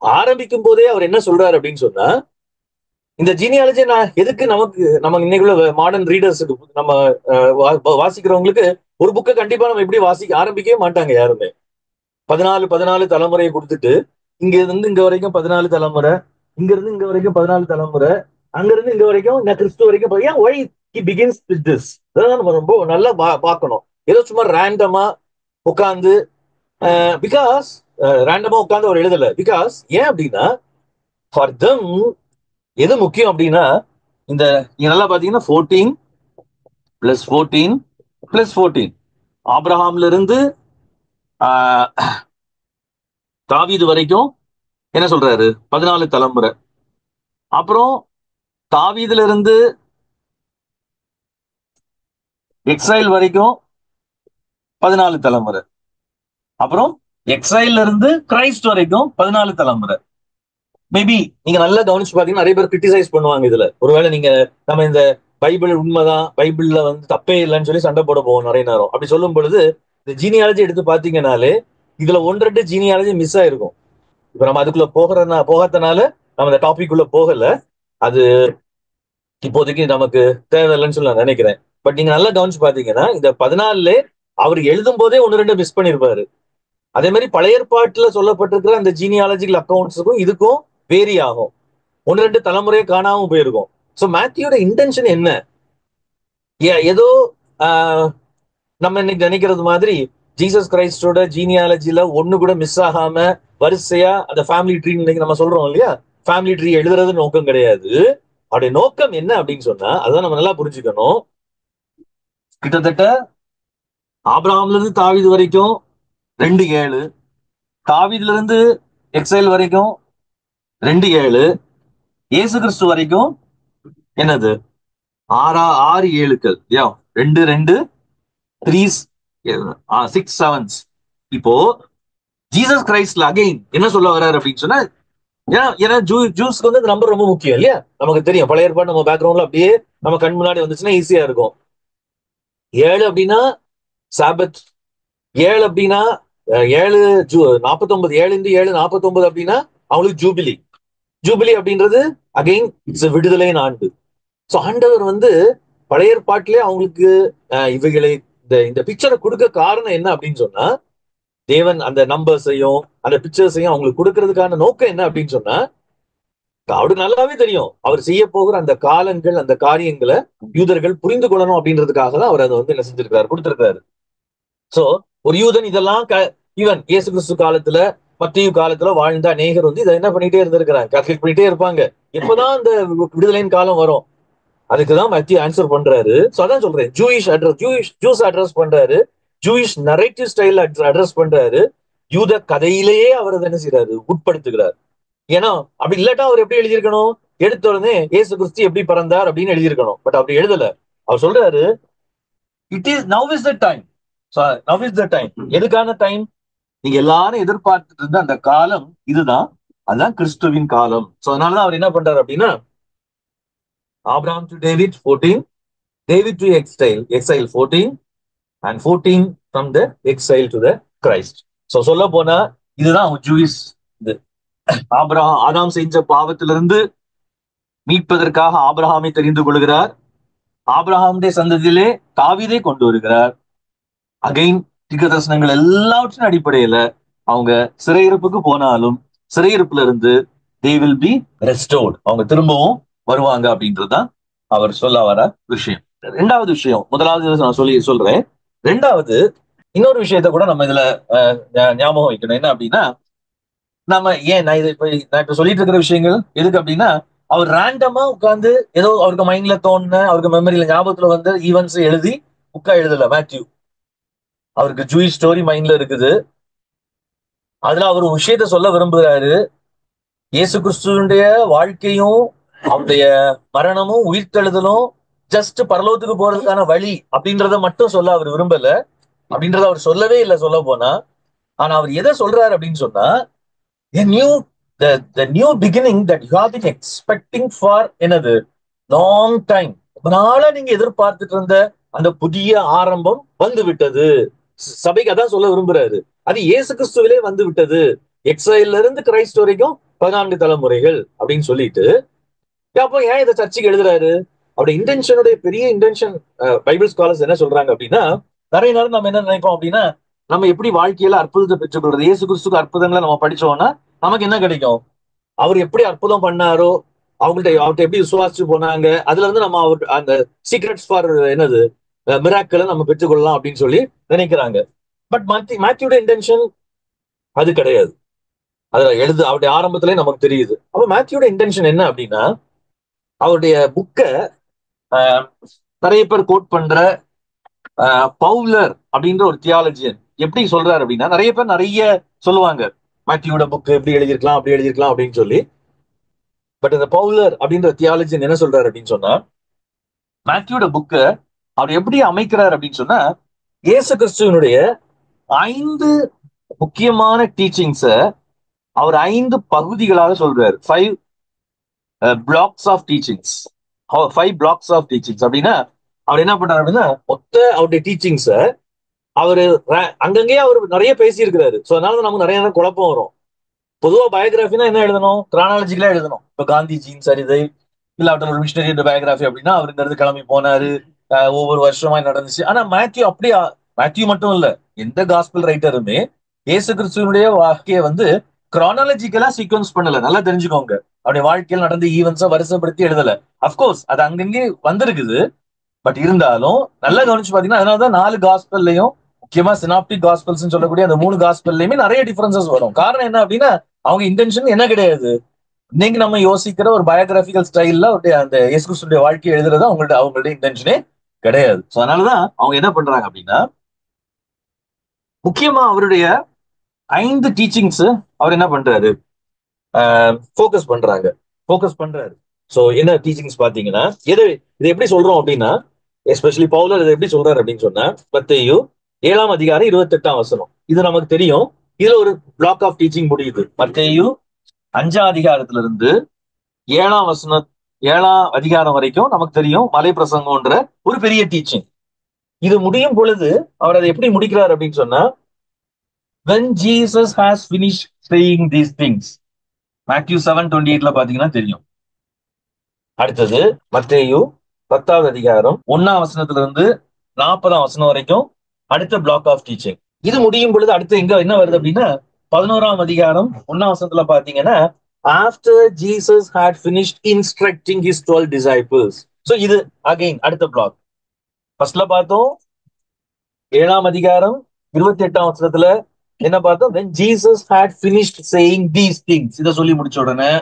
ஆரம்பிக்கும் போதே அவர் என்ன சொல்றாரு அப்படின்னு சொன்னா, இந்த ஜீனியாலஜி நான் எதுக்கு நம்ம இன்னைக்குள்ள மாடர்ன் ரீடர்ஸுக்கு, நம்ம வாசிக்கிறவங்களுக்கு ஒரு புக்கை கண்டிப்பா நம்ம எப்படி ஆரம்பிக்கவே மாட்டாங்க யாருமே. 14 தலைமுறையை கொடுத்துட்டு, இங்க இருந்து இங்க வரைக்கும் 14 தலைமுறை, இங்க இருந்து இங்க வரைக்கும் 14 தலைமுறை, அங்க இருந்து இங்க வரைக்கும் நான் கிறிஸ்து வரைக்கும், ஏன் why he begins with this? அதான் நம்ம ரொம்ப நல்லா பார்க்கணும். ஏதோ சும்மா ரேண்டமா உட்காந்து பிகாஸ் ரேண்டமா உட்காந்து அவர் எழுதல. பிகாஸ் ஏன் அப்படின்னா, ஃபார் தம் எது முக்கியம் அப்படின்னா, இந்த நல்லா பாத்தீங்கன்னா 14 பிளஸ் 14 பிளஸ் 14, ஆபிரஹாம்ல இருந்து தாவீது வரைக்கும் என்ன சொல்றாரு, 14 தலைமுறை. அப்புறம் தாவீதுல இருந்து எக்ஸைல் வரைக்கும் 14 தலைமுறை. அப்புறம் எக்ஸைல்ல இருந்து கிரைஸ்ட் வரைக்கும் 14 தலைமுறை. மேபி நீங்க நல்லா கவனிச்சு பாத்தீங்கன்னா நிறைய பேர் கிரிட்டிசைஸ் பண்ணுவாங்க இதுல. ஒருவேளை நீங்க நம்ம இந்த பைபிள் உண்மைதான், பைபிள்ல வந்து தப்பே இல்லைன்னு சொல்லி சண்டை போட போவோம் நிறைய நேரம். அப்படி சொல்லும் பொழுது இந்த ஜீனியாலஜி எடுத்து பாத்தீங்கன்னாலே இதுல 1-2 ஜீனியாலஜி மிஸ் ஆயிருக்கும். இப்ப நம்ம அதுக்குள்ள போகாதனால நம்ம இந்த டாபிக் உள்ள போகல. அது இப்போதைக்கு நமக்கு தேவையில்லைன்னு சொல்லி நான் நினைக்கிறேன். பட் நீங்க நல்லா கவனிச்சு பாத்தீங்கன்னா இந்த 14 அவர் எழுதும் போதே 1-2 மிஸ் பண்ணிருப்பாரு. அதே மாதிரி பழைய ஏற்பாட்டுல சொல்லப்பட்டிருக்கிற அந்த ஜீனியாலஜிக்கல் அக்கௌண்ட்ஸுக்கும் இதுக்கும் வேரி ஆகும். 1-2 தலைமுறையை காணாம போயிருக்கும். சோ மேத்யூட இன்டென்ஷன் என்ன? ஏதோ நம்ம இன்னைக்கு நினைக்கிறது மாதிரி ஜீசஸ் கிரைஸ்டோட ஜீனியாலஜில ஒண்ணு கூட மிஸ் ஆகாம வரிசையா அந்த ஃபேமிலி ட்ரீ இன்னைக்கு நம்ம சொல்றோம் இல்லையா, ஃபேமிலி ட்ரீ எழுதுறது நோக்கம் கிடையாது. அவருடைய நோக்கம் என்ன அப்படின்னு சொன்னா அதான் நம்ம நல்லா புரிஞ்சுக்கணும். கிட்டத்தட்ட ஆபிரகாம்ல இருந்து தாவீது வரைக்கும் 2:7, தாவீதுல இருந்து எக்ஸைல் வரைக்கும் 2:7, இயேசு கிறிஸ்து வரைக்கும் என்னது 6 7கள். 2 2 3 6 7. இப்போ ஜீசஸ் கிரைஸ்ட்ல அகைன் என்ன சொல்ல வர்றாரு அப்படின்னு சொன்னா, ஏன்னா ஜூஸ்க்கு வந்து இந்த நம்பர் ரொம்ப முக்கியம் இல்லையா, நமக்கு தெரியும். பழைய ஏற்பாடு நம்ம பேக்ரவுண்ட்ல அப்படியே நம்ம கண் முன்னாடி வந்துச்சுன்னா ஈஸியா இருக்கும். 7 அப்படின்னா சாபத், 7 அப்படின்னா 7 49, 7 x 7 49 அப்படின்னா அவங்களுக்கு ஜூபிலி. ஜூபிலி அப்படின்றது அகைன் இட்ஸ் விடுதலையின் ஆண்டு. சோ ஆண்டவர் வந்து பழைய ஏற்பாட்டிலே அவங்களுக்கு இவைகளை இந்த பிக்சரை கொடுக்க காரணம் என்ன அப்படின்னு சொன்னா, தேவன் அந்த நம்பர்ஸையும் அந்த பிக்சர்ஸையும் அவங்களுக்கு கொடுக்கறதுக்கான நோக்கம் என்ன அப்படின்னு சொன்னா, அவருக்கு நல்லாவே தெரியும் அவர் செய்ய போகிற அந்த காலங்கள் அந்த காரியங்களை யூதர்கள் புரிந்து கொள்ளணும் அப்படின்றதுக்காக தான் அவர் அதை வந்து என்ன செஞ்சிருக்காரு, கொடுத்திருக்காரு. சோ ஒரு யூதன் இதெல்லாம் ஈவன் இயேசு கிறிஸ்து காலத்துல மத்திய காலத்துல வாழ்ந்த அநேகர் வந்து இதை என்ன பண்ணிட்டே இருந்திருக்கிறாங்க, கால்குலேட் பண்ணிட்டே இருப்பாங்க. எப்பதான் அந்த விடுதலையின் காலம் வரும், அதுக்குதான் மத்திய ஆன்சர் பண்றாரு. சோ அதான் சொல்றேன், ஜூஸ் அட்ரஸ் பண்றாரு, ஜூயிஷ் நரேட்டிவ் ஸ்டைல் அட்ரஸ் பண்றாரு, யூத கதையிலேயே அவர் என்ன செய்யறாரு, உட்படுத்துகிறார். ஏன்னா அப்படி இல்லாட்டா அவர் எப்படி எழுதியிருக்கணும், எடுத்த உடனே இயேசு கிறிஸ்து எப்படி பிறந்தார் அப்படின்னு எழுதியிருக்கணும். பட் அப்படி எழுதல. அவர் சொல்றாரு it is now is the time. Now is the time. எதுக்கான டைம்? நீங்க எல்லாரும் எதிர்பார்த்துட்டு இருந்த அந்த காலம் இதுதான், அதுதான் கிறிஸ்துவின் காலம். சோ அதனாலதான் அவர் என்ன பண்றாரு அப்படின்னா, Abraham to David 14, David to exile 14, and 14 from the exile to the Christ. So சொல்ல போனா இதுதான் ஜூயிஸ். இது ஆதாம் செஞ்ச பாவத்திலிருந்து மீட்பதற்காக ஆபிரகாமை தெரிந்து கொள்கிறார். ஆபிரகாமுடைய சந்ததியிலே தாவீதை கொண்டு வருகிறார். அகைன் தீர்க்கதரிசனங்கள் எல்லாவற்றின் அடிப்படையில அவங்க சிறையிருப்புக்கு போனாலும் சிறையிருப்புல இருந்து they will be restored, அவங்க திரும்பவும் வருவாங்க அப்படின்றதுதான் அவர் சொல்ல வர விஷயம். ரெண்டாவது விஷயம், முதலாவது நான் சொல்றேன். ரெண்டாவது இன்னொரு விஷயத்த கூட நம்ம இதுல ஞாபகம் வைக்கணும். என்ன அப்படின்னா, நம்ம ஏன் நான் இப்ப சொல்லிட்டு இருக்கிற விஷயங்கள் எதுக்கு அப்படின்னா, அவர் ரேண்டமா உட்கார்ந்து ஏதோ அவருக்கு மைண்ட்ல தோணுன, அவருக்கு மெமரியில ஞாபகத்துல வந்து ஈவெண்ட்ஸ் எழுதி எழுதல மேத்யூ. அவருக்கு ஜூயிஷ் ஸ்டோரி மைண்ட்ல இருக்குது. அதுல அவர் ஒரு விஷயத்த சொல்ல விரும்புகிறாரு. இயேசு கிறிஸ்துவனுடைய வாழ்க்கையும் அவருடைய மரணமும் உயிர்த்தெழுதலும் ஜஸ்ட் பரலோகத்துக்கு போறதுக்கான வழி அப்படின்றத மட்டும் சொல்ல அவர் விரும்பல. அப்படின்றத அவர் சொல்லவே இல்லை சொல்ல போனா. ஆனா அவர் எதை சொல்றாரு அப்படின்னு சொன்னா, the new beginning that you have been expecting for என்னது long time, அதனால நீங்க எதிர்பார்த்துட்டு இருந்த அந்த புதிய ஆரம்பம் வந்து விட்டது. சபைக்கு அதான் சொல்ல விரும்புறாரு. அது இயேசு கிறிஸ்துவிலே வந்து விட்டது. எக்ஸைல்ல இருந்து கிரைஸ்ட் வரைக்கும் 14 தலைமுறைகள் அப்படின்னு சொல்லிட்டு, அப்போ ஏன் இதை சர்ச்சைக்கு எழுதுறாரு? அவருடைய இன்டென்ஷனுடைய பெரிய இன்டென்ஷன் பைபிள் ஸ்காலர்ஸ் என்ன சொல்றாங்க அப்படின்னா, நிறைய நேரம் நம்ம என்ன நினைப்போம் அப்படின்னா, நம்ம எப்படி வாழ்க்கையில அற்புதத்தை பெற்றுக்கொள்றது, இயேசு கிறிஸ்துக்கு அற்புதங்களை நம்ம படிச்சோம்னா நமக்கு என்ன கிடைக்கும், அவர் எப்படி அற்புதம் பண்ணாரோ அவர்கிட்ட எப்படி விசுவாசிச்சு போனாங்க, அதுல இருந்து நம்ம அவர் அந்த சீக்ரெட்ஸ் ஃபார் என்னது மிராக்களை நம்ம பெற்றுக்கொள்ளலாம் அப்படின்னு சொல்லி நினைக்கிறாங்க. பட் மேத்யூட இன்டென்ஷன் அது கிடையாது. அதுல அவருடைய ஆரம்பத்திலே நமக்கு தெரியுது. அப்ப மேத்யூட இன்டென்ஷன் என்ன அப்படின்னா, அவருடைய புக்கை நிறைய பேர் கோட் பண்ற பவுலர் அப்படின்ற ஒரு தியாலஜியன் எப்படி சொல்றாரு அப்படின்னா, நிறைய பேர் நிறைய சொல்லுவாங்க மேத்யூட புக் எப்படி எழுதியிருக்கலாம் அப்படி எழுதியிருக்கலாம் அப்படின்னு சொல்லி. பட் இந்த பவுலர் அப்படின்ற தியாலஜின் என்ன சொல்றாரு அப்படின்னு சொன்னா, மேத்யூட புக்க அவர் எப்படி அமைக்கிறார் அப்படின்னு சொன்னா, இயேசு கிறிஸ்துவனுடைய 5 முக்கியமான டீச்சிங்ஸ அவர் 5 பகுதிகளாக சொல்றாரு. 5 blocks of teachings. 5 blocks of teachings அப்படின்னா அவர் என்ன பண்றாரு அப்படின்னா, மொத்த அவருடைய டீச்சிங்ஸ அவரு அங்கங்கேயே அவர் நிறைய பேசியிருக்கிறாரு. ஸோ அதனால நமக்கு நிறைய குழப்பம் வரும். பொதுவா பயோகிராஃபினா என்ன எழுதணும்? கிரானாலஜிக்கலா எழுதணும். இப்ப காந்திஜியின் சரிதை, இல்லாட்ட ஒரு மிஷினரி பயோகிராஃபி அப்படின்னா அவர் இந்த இடத்துல கிளம்பி போனாரு, ஒவ்வொரு வருஷமா நடந்துச்சு. ஆனா மேத்யூ அப்படியா? மேத்யூ மட்டும் இல்ல, எந்த காஸ்பல் ரைட்டருமே இயேசு கிறிஸ்துவனுடைய வாழ்க்கையை வந்து கிரானாலஜிக்கலா சீக்வன்ஸ் பண்ணல. நல்லா தெரிஞ்சுக்கோங்க. அவருடைய வாழ்க்கையில் நடந்த ஈவெண்ட்ஸை வருஷப்படுத்தி எழுதல. அப்கோர்ஸ் அது அங்கங்கே வந்திருக்குது. பட் இருந்தாலும் நல்லா கவனிச்சு பாத்தீங்கன்னா, அதனாலதான் 4 காஸ்பல்லையும், முக்கியமா சினாப்டிக் காஸ்பல்ஸ் சொல்லக்கூடிய அந்த 3 காஸ்பல்லையுமே நிறைய டிஃபரன்சஸ் வரும். காரணம் என்ன அப்படின்னா, அவங்க இன்டென்ஷன் என்ன கிடையாது. இன்னைக்கு நம்ம யோசிக்கிற ஒரு பயோகிராபிக்கல் ஸ்டைல்ல அந்த இயேசு கிறிஸ்துடைய வாழ்க்கையை எழுதுறது அவங்களுடைய இன்டென்ஷனே கிடையாது. சோ அதனாலதான் அவங்க என்ன பண்றாங்க அப்படின்னா, முக்கியமா அவருடைய 5 டீச்சிங்ஸ் அவர் என்ன பண்றாரு, ஃபோக்கஸ் பண்றாங்க, ஃபோக்கஸ் பண்றாரு. சோ என்ன டீச்சிங்ஸ் பாத்தீங்கன்னா, இதை எப்படி சொல்றோம் அப்படின்னா, எஸ்பெஷலி பவுலர் இதை எப்படி சொல்றாரு அப்படின்னு சொன்னா, மத்தேயு 7ஆம் அதிகாரம் 28ஆம் வசனம். இது நமக்கு தெரியும். இதுல ஒரு பிளாக் ஆஃப் டீச்சிங் முடியுது. மத்தேயு 5ஆம் அதிகாரத்துல இருந்து 7ஆம் வசனம் 7ஆம் அதிகாரம் வரைக்கும் நமக்கு தெரியும் மலை பிரசங்கம்ன்ற ஒரு பெரிய டீச்சிங். இது முடியும் பொழுது அவர் அதை எப்படி முடிக்கிறார் அப்படின்னு சொன்னா, when Jesus has finished saying these things, Matthew 7:28ல பாத்தீங்கன்னா தெரியும். அடுத்தது மத்தேயு 10ஆவது அதிகாரம் 1ஆம் வசனத்துல இருந்து 40ஆம் வசனம் வரைக்கும் அடுத்த பிளாக் ஆஃப் டீச்சிங். இது முடியும் பொழுது அடுத்து எங்க என்ன வருது அப்படின்னா, 11ஆம் அதிகாரம் 1ஆம் வசனத்துல பாத்தீங்கன்னா, after Jesus had finished instructing his 12 disciples. So இது அகைன் அடுத்த பிளாக். ஃபர்ஸ்ட்ல பார்த்தோம் 7ஆம் அதிகாரம் 28ஆம் வசனத்துல என்ன பார்த்தோம், when Jesus had finished saying these things. இதை சொல்லி முடிச்ச உடனே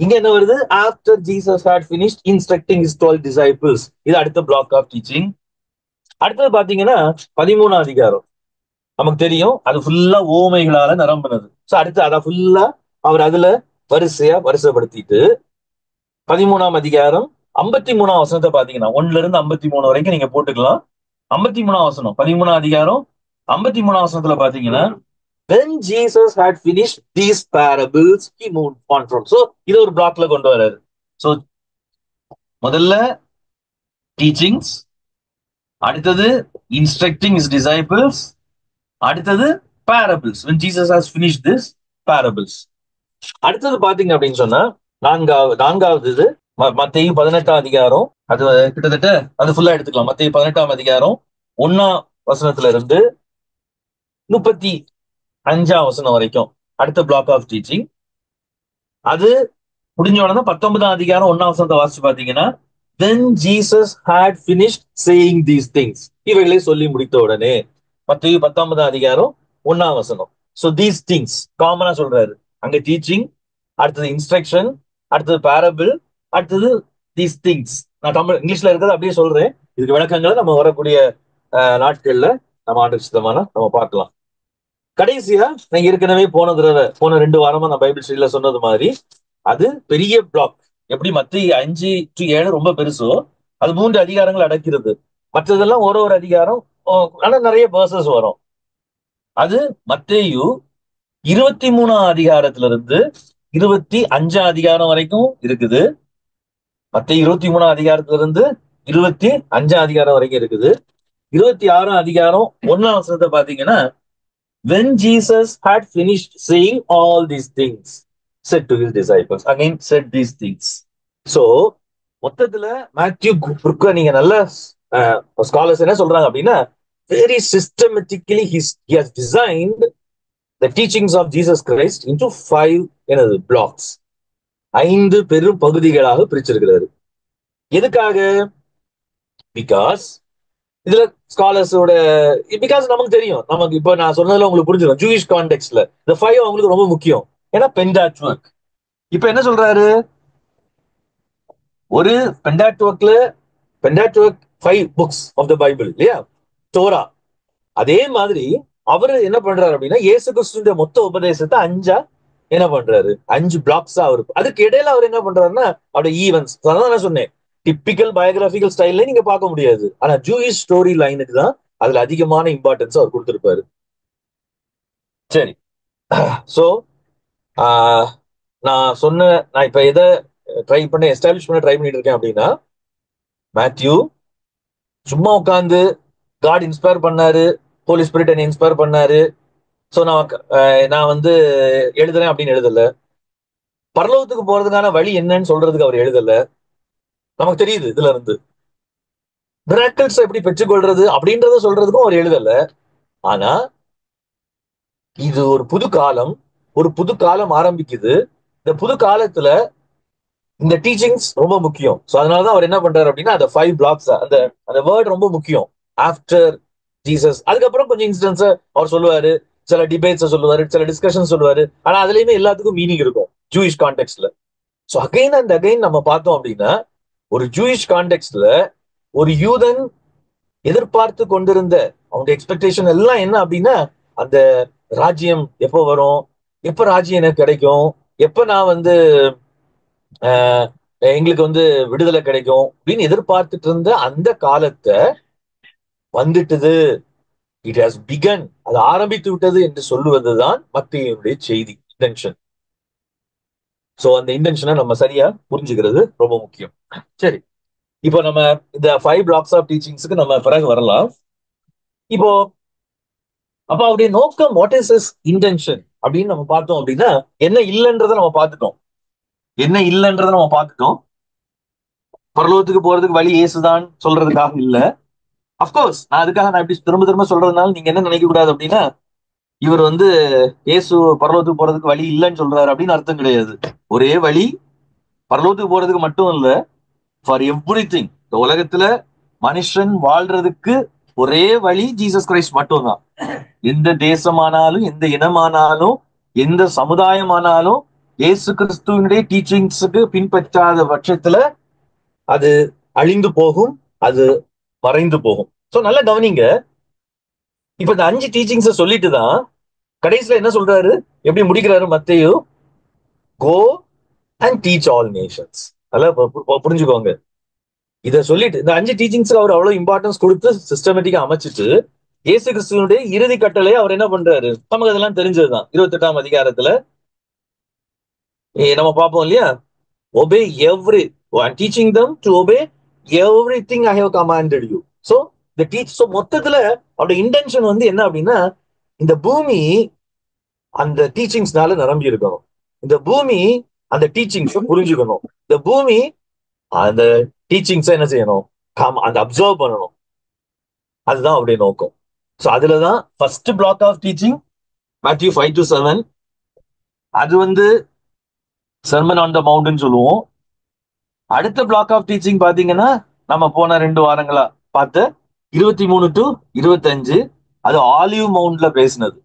இங்க என்ன வருது, after Jesus had finished instructing his 12 disciples. இது அடுத்த பிளாக் ஆஃப் டீச்சிங். அடுத்தது பாத்தீங்கன்னா 13ஆம் அதிகாரம் நமக்கு தெரியும், அது ஃபுல்லா ஓமைகளால நிரம்பினது. சோ அடுத்து அதை ஃபுல்லா அவர் அதுல வரிசைப்படுத்திட்டு 13ஆம் அதிகாரம் 53ஆம் வசனத்தை பாத்தீங்கன்னா 1ல இருந்து 53 வரைக்கும் நீங்க போட்டுக்கலாம். 53ஆம் வசனம் 13ஆம் அதிகாரம் 53ஆம் வசனத்துல பாத்தீங்கன்னா, when Jesus had finished these parables he moved on from. So இது ஒரு பிளாக்ல கொண்டு வர்றாரு. சோ முதல்ல டீச்சிங்ஸ், அடுத்தது இன்ஸ்ட்ரக்டிங் his disciples, அடுத்தது parables when Jesus has finished this parables. அடுத்தது பாத்தீங்க அப்படின்னு சொன்னா நான்காவது இது மத்தேயு 18ஆம் அதிகாரம். அது கிட்டத்தட்ட அது ஃபுல்லா எடுத்துக்கலாம். மத்தேயு 18ஆம் அதிகாரம் 1ஆம் வசனத்துல இருந்து 35ஆம் வசனம் வரைக்கும் அடுத்த பிளாக் ஆஃப் டீச்சிங். அது முடிஞ்ச உடனே 19ஆம் அதிகாரம் 1ஆம் வசனத்தை வாசிச்சு பாத்தீங்கன்னா, then Jesus had finished saying these things. இவைகளை சொல்லி முடித்த உடனே மத்தேயு 19ஆம் அதிகாரம் 1ஆம் வசனம். சோ தீஸ் திங்ஸ் காமனா சொல்றாரு. அங்க டீச்சிங், அடுத்தது இன்ஸ்ட்ரக்ஷன், அடுத்தது பேரபிள், அடுத்தது தீஸ் திங்ஸ். நான் தமிழ் இங்கிலீஷ்ல இருக்கிறது அப்படியே சொல்றேன். இதுக்கு விளக்கங்களை நம்ம வரக்கூடிய நாட்கள்ல நம்ம ஆண்டு சித்தமான நம்ம பார்க்கலாம். கடைசியா நான் ஏற்கனவே போன 2 வாரமா நான் பைபிள் ஸ்டடியில சொன்னது மாதிரி, அது பெரிய பிளாக். எப்படி மத்திய 5-7 ரொம்ப பெருசோ, அது 3 அதிகாரங்கள் அடக்கிறது. மற்றதெல்லாம் ஒரு அதிகாரம், ஆனா நிறைய வேர்சஸ் வரும். அது மத்தேயு 23ஆம் அதிகாரத்துல இருந்து 25ஆம் அதிகாரம் வரைக்கும் இருக்குது. மத்தேயு 23ஆம் அதிகாரத்துல இருந்து 25ஆம் அதிகாரம் வரைக்கும் இருக்குது. 26ஆம் அதிகாரம் 1ஆம் வசனத்தை பாத்தீங்கன்னா, when Jesus had finished saying all these things said to his disciples. Again said these things. So மொத்தத்துல மேத்யூ புக்க நீங்க நல்ல ஸ்காலர்ஸ் என்ன சொல்றாங்க அப்படின்னா, very systematically he has designed the teachings of Jesus Christ into 5 blocks. 5 பெரும் பகுதிகளாக பிரிச்சிருக்கிறாரு. எதுக்காக? பிகாஸ் இதுல ஸ்காலர்ஸோட பிகாஸ் நமக்கு தெரியும், நமக்கு இப்ப நான் சொன்னதுல உங்களுக்கு புரிஞ்சிடும். ஜூயிஷ் கான்டெக்ட்ல இந்த 5 அவங்களுக்கு ரொம்ப முக்கியம். ஏன்னா பென்டாட்வர்க். இப்ப என்ன சொல்றாரு, ஒரு பென்டாட்வர்க் 5 books ஆஃப் த பைபிள் இல்லையா, டோரா. அதே மாதிரி அவரு என்ன பண்றாரு அப்படின்னா, இயேசு கிறிஸ்துவின் மொத்த உபதேசத்தை 5ஆ என்ன பண்றாரு, 5 பிளாக்ஸா அவரு அதுக்கு இடையில அவர் என்ன பண்றாருன்னா அவருடைய ஈவென்ட்ஸ். அதான் நான் சொன்னேன், டிப்பிக்கல் பயோகிராபிக்கல் ஸ்டைல்ல நீங்க பார்க்க முடியாது. ஆனா ஜூயிஷ் ஸ்டோரி லைனுக்கு தான் அதுல அதிகமான இம்பார்ட்டன்ஸ் அவர் கொடுத்திருப்பாரு. சரி. சோ நான் இப்ப எதை எஸ்டாப்ளிஷ் பண்ண ட்ரை பண்ணிட்டு இருக்கேன் அப்படின்னா, மேத்யூ சும்மா உட்காந்து காட் இன்ஸ்பயர் பண்ணாரு, ஹோலி ஸ்பிரிட் என்னை இன்ஸ்பயர் பண்ணாரு, சோ நான் வந்து எழுதுறேன் அப்படின்னு எழுதல. பரலோகத்துக்கு போறதுக்கான வழி என்னன்னு சொல்றதுக்கு அவர் எழுதல. நமக்கு தெரியுது இதுல இருந்து மிராக்கிள்ஸ் எப்படி பெற்றுக்கொள்றது அப்படின்றத சொல்றதுக்கும் அவர் எழுதல. ஆனா இது ஒரு புது காலம் ஆரம்பிக்குது. இந்த புது காலத்துல இந்த டீச்சிங்ஸ் ரொம்ப முக்கியம். சோ அதனாலதான் அவர் என்ன பண்றாரு அப்படின்னா அந்த 5 பிளாக்ஸ், அந்த அந்த வேர்ட் ரொம்ப முக்கியம். ஆஃப்டர் ஜீசஸ், அதுக்கப்புறம் கொஞ்சம் இன்சிடென்ட்ஸ் அவர் சொல்லுவாரு, சில டிபேட்ஸ் சொல்லுவாரு, சில டிஸ்கஷன் சொல்லுவாரு. ஆனா அதுலயுமே எல்லாத்துக்கும் மீனிங் இருக்கும் ஜூயிஷ் கான்டெக்ட்ல. சோ அகைன் அண்ட் அகைன் நம்ம பார்த்தோம் அப்படின்னா, ஒரு ஜூயிஷ் கான்டெக்ட்ல ஒரு யூதன் எதிர்பார்த்து கொண்டிருந்த அவனுடைய எக்ஸ்பெக்டேஷன் எல்லாம் என்ன அப்படின்னா, அந்த ராஜ்யம் எப்போ வரும், எப்ப ராஜ்யம் எனக்கு கிடைக்கும், எப்ப நான் வந்து ஆஹ், எங்களுக்கு வந்து விடுதலை கிடைக்கும் அப்படின்னு எதிர்பார்த்துட்டு இருந்த அந்த காலத்தை வந்துட்டுது. இட் ஹாஸ் பிகன், அது ஆரம்பித்து விட்டது என்று சொல்லுவதுதான் மத்தேயுனுடைய செய்தி, இன்டென்ஷன். சோ அந்த இன்டென்ஷனை நம்ம சரியா புரிஞ்சுக்கிறது ரொம்ப முக்கியம். சரி, இப்போ நம்ம இந்த 5 பிளாக்ஸ் ஆஃப் டீச்சிங்ஸ்க்கு நம்ம பிறகு வரலாம். இப்போ அப்ப அவருடைய நோக்கம், வாட் இஸ் இஸ் இன்டென்ஷன் அப்படின்னு நம்ம பார்த்தோம் அப்படின்னா, என்ன இல்லைன்றதை நம்ம பார்த்துட்டோம். பரலோகத்துக்கு போறதுக்கு வழி இயேசுதான் சொல்றதுக்காக இல்ல. அப்கோர்ஸ் நான் இப்படி திரும்ப திரும்ப சொல்றதுனால நீங்க என்ன நினைக்க கூடாது அப்படின்னா, இவர் வந்து இயேசு பரலோகத்துக்கு போறதுக்கு வழி இல்லைன்னு சொல்றாரு அப்படின்னு அர்த்தம் கிடையாது. ஒரே வழி பரலோகத்துக்கு போறதுக்கு மட்டும் இல்ல, ஃபார் எவ்ரி திங். இந்த உலகத்துல மனுஷன் வாழ்றதுக்கு ஒரே வழி ஜீசஸ் கிரைஸ்ட் மட்டும்தான். எந்த தேசமானாலும், எந்த இனமானாலும், எந்த சமுதாயமானாலும் இயேசு கிறிஸ்துவனுடைய டீச்சிங்ஸுக்கு பின்பற்றாத பட்சத்துல அது அழிந்து போகும், அது மறைந்து போகும். சோ நல்லா கவனிங்க. இப்ப இந்த 5 டீச்சிங்ஸ சொல்லிட்டு தான் கடைசியில என்ன சொல்றாரு, எப்படி முடிக்கிறாரு மத்தேயு, go and teach all nations. நல்லா புரிஞ்சுக்கோங்க. இத சொல்லிட்டு இந்த 5 டீச்சிங்ஸ்க்கு அவர் அவ்வளவு இம்பார்ட்டன்ஸ் கொடுத்து சிஸ்டமேட்டிக்கா அமைச்சிட்டு, இயேசு கிறிஸ்துவனுடைய இறுதி கட்டளையை அவர் என்ன பண்றாரு, நமக்கு அதெல்லாம் தெரிஞ்சதுதான். 28ஆம் அதிகாரத்துல நம்ம பார்ப்போம் இல்லையா, obey every teaching them to obey everything I have commanded you. So இந்த மொத்தத்துல அவருடைய இன்டென்ஷன் வந்து என்ன அப்படின்னா, இந்த பூமி அந்த டீச்சிங்ஸ்னால நிரம்பி இருக்கணும். இந்த பூமி அந்த டீச்சிங்ஸ் புரிஞ்சுக்கணும். இந்த பூமி அந்த டீச்சிங்ஸ் என்ன செய்யணும், அந்த அப்சர்வ் பண்ணணும். அதுதான் அவருடைய நோக்கம். சோ அதுலதான் first block of teaching Matthew 5-7. அது வந்து சர்மன் ஆன் த மவுண்ட்னு சொல்லுவோம். அடுத்த பிளாக் ஆஃப் டீச்சிங் பாத்தீங்கன்னா, நம்ம போன 2 வாரங்களா பார்த்த 23-25, அது ஆலிவ் மவுண்ட்ல பேசினது.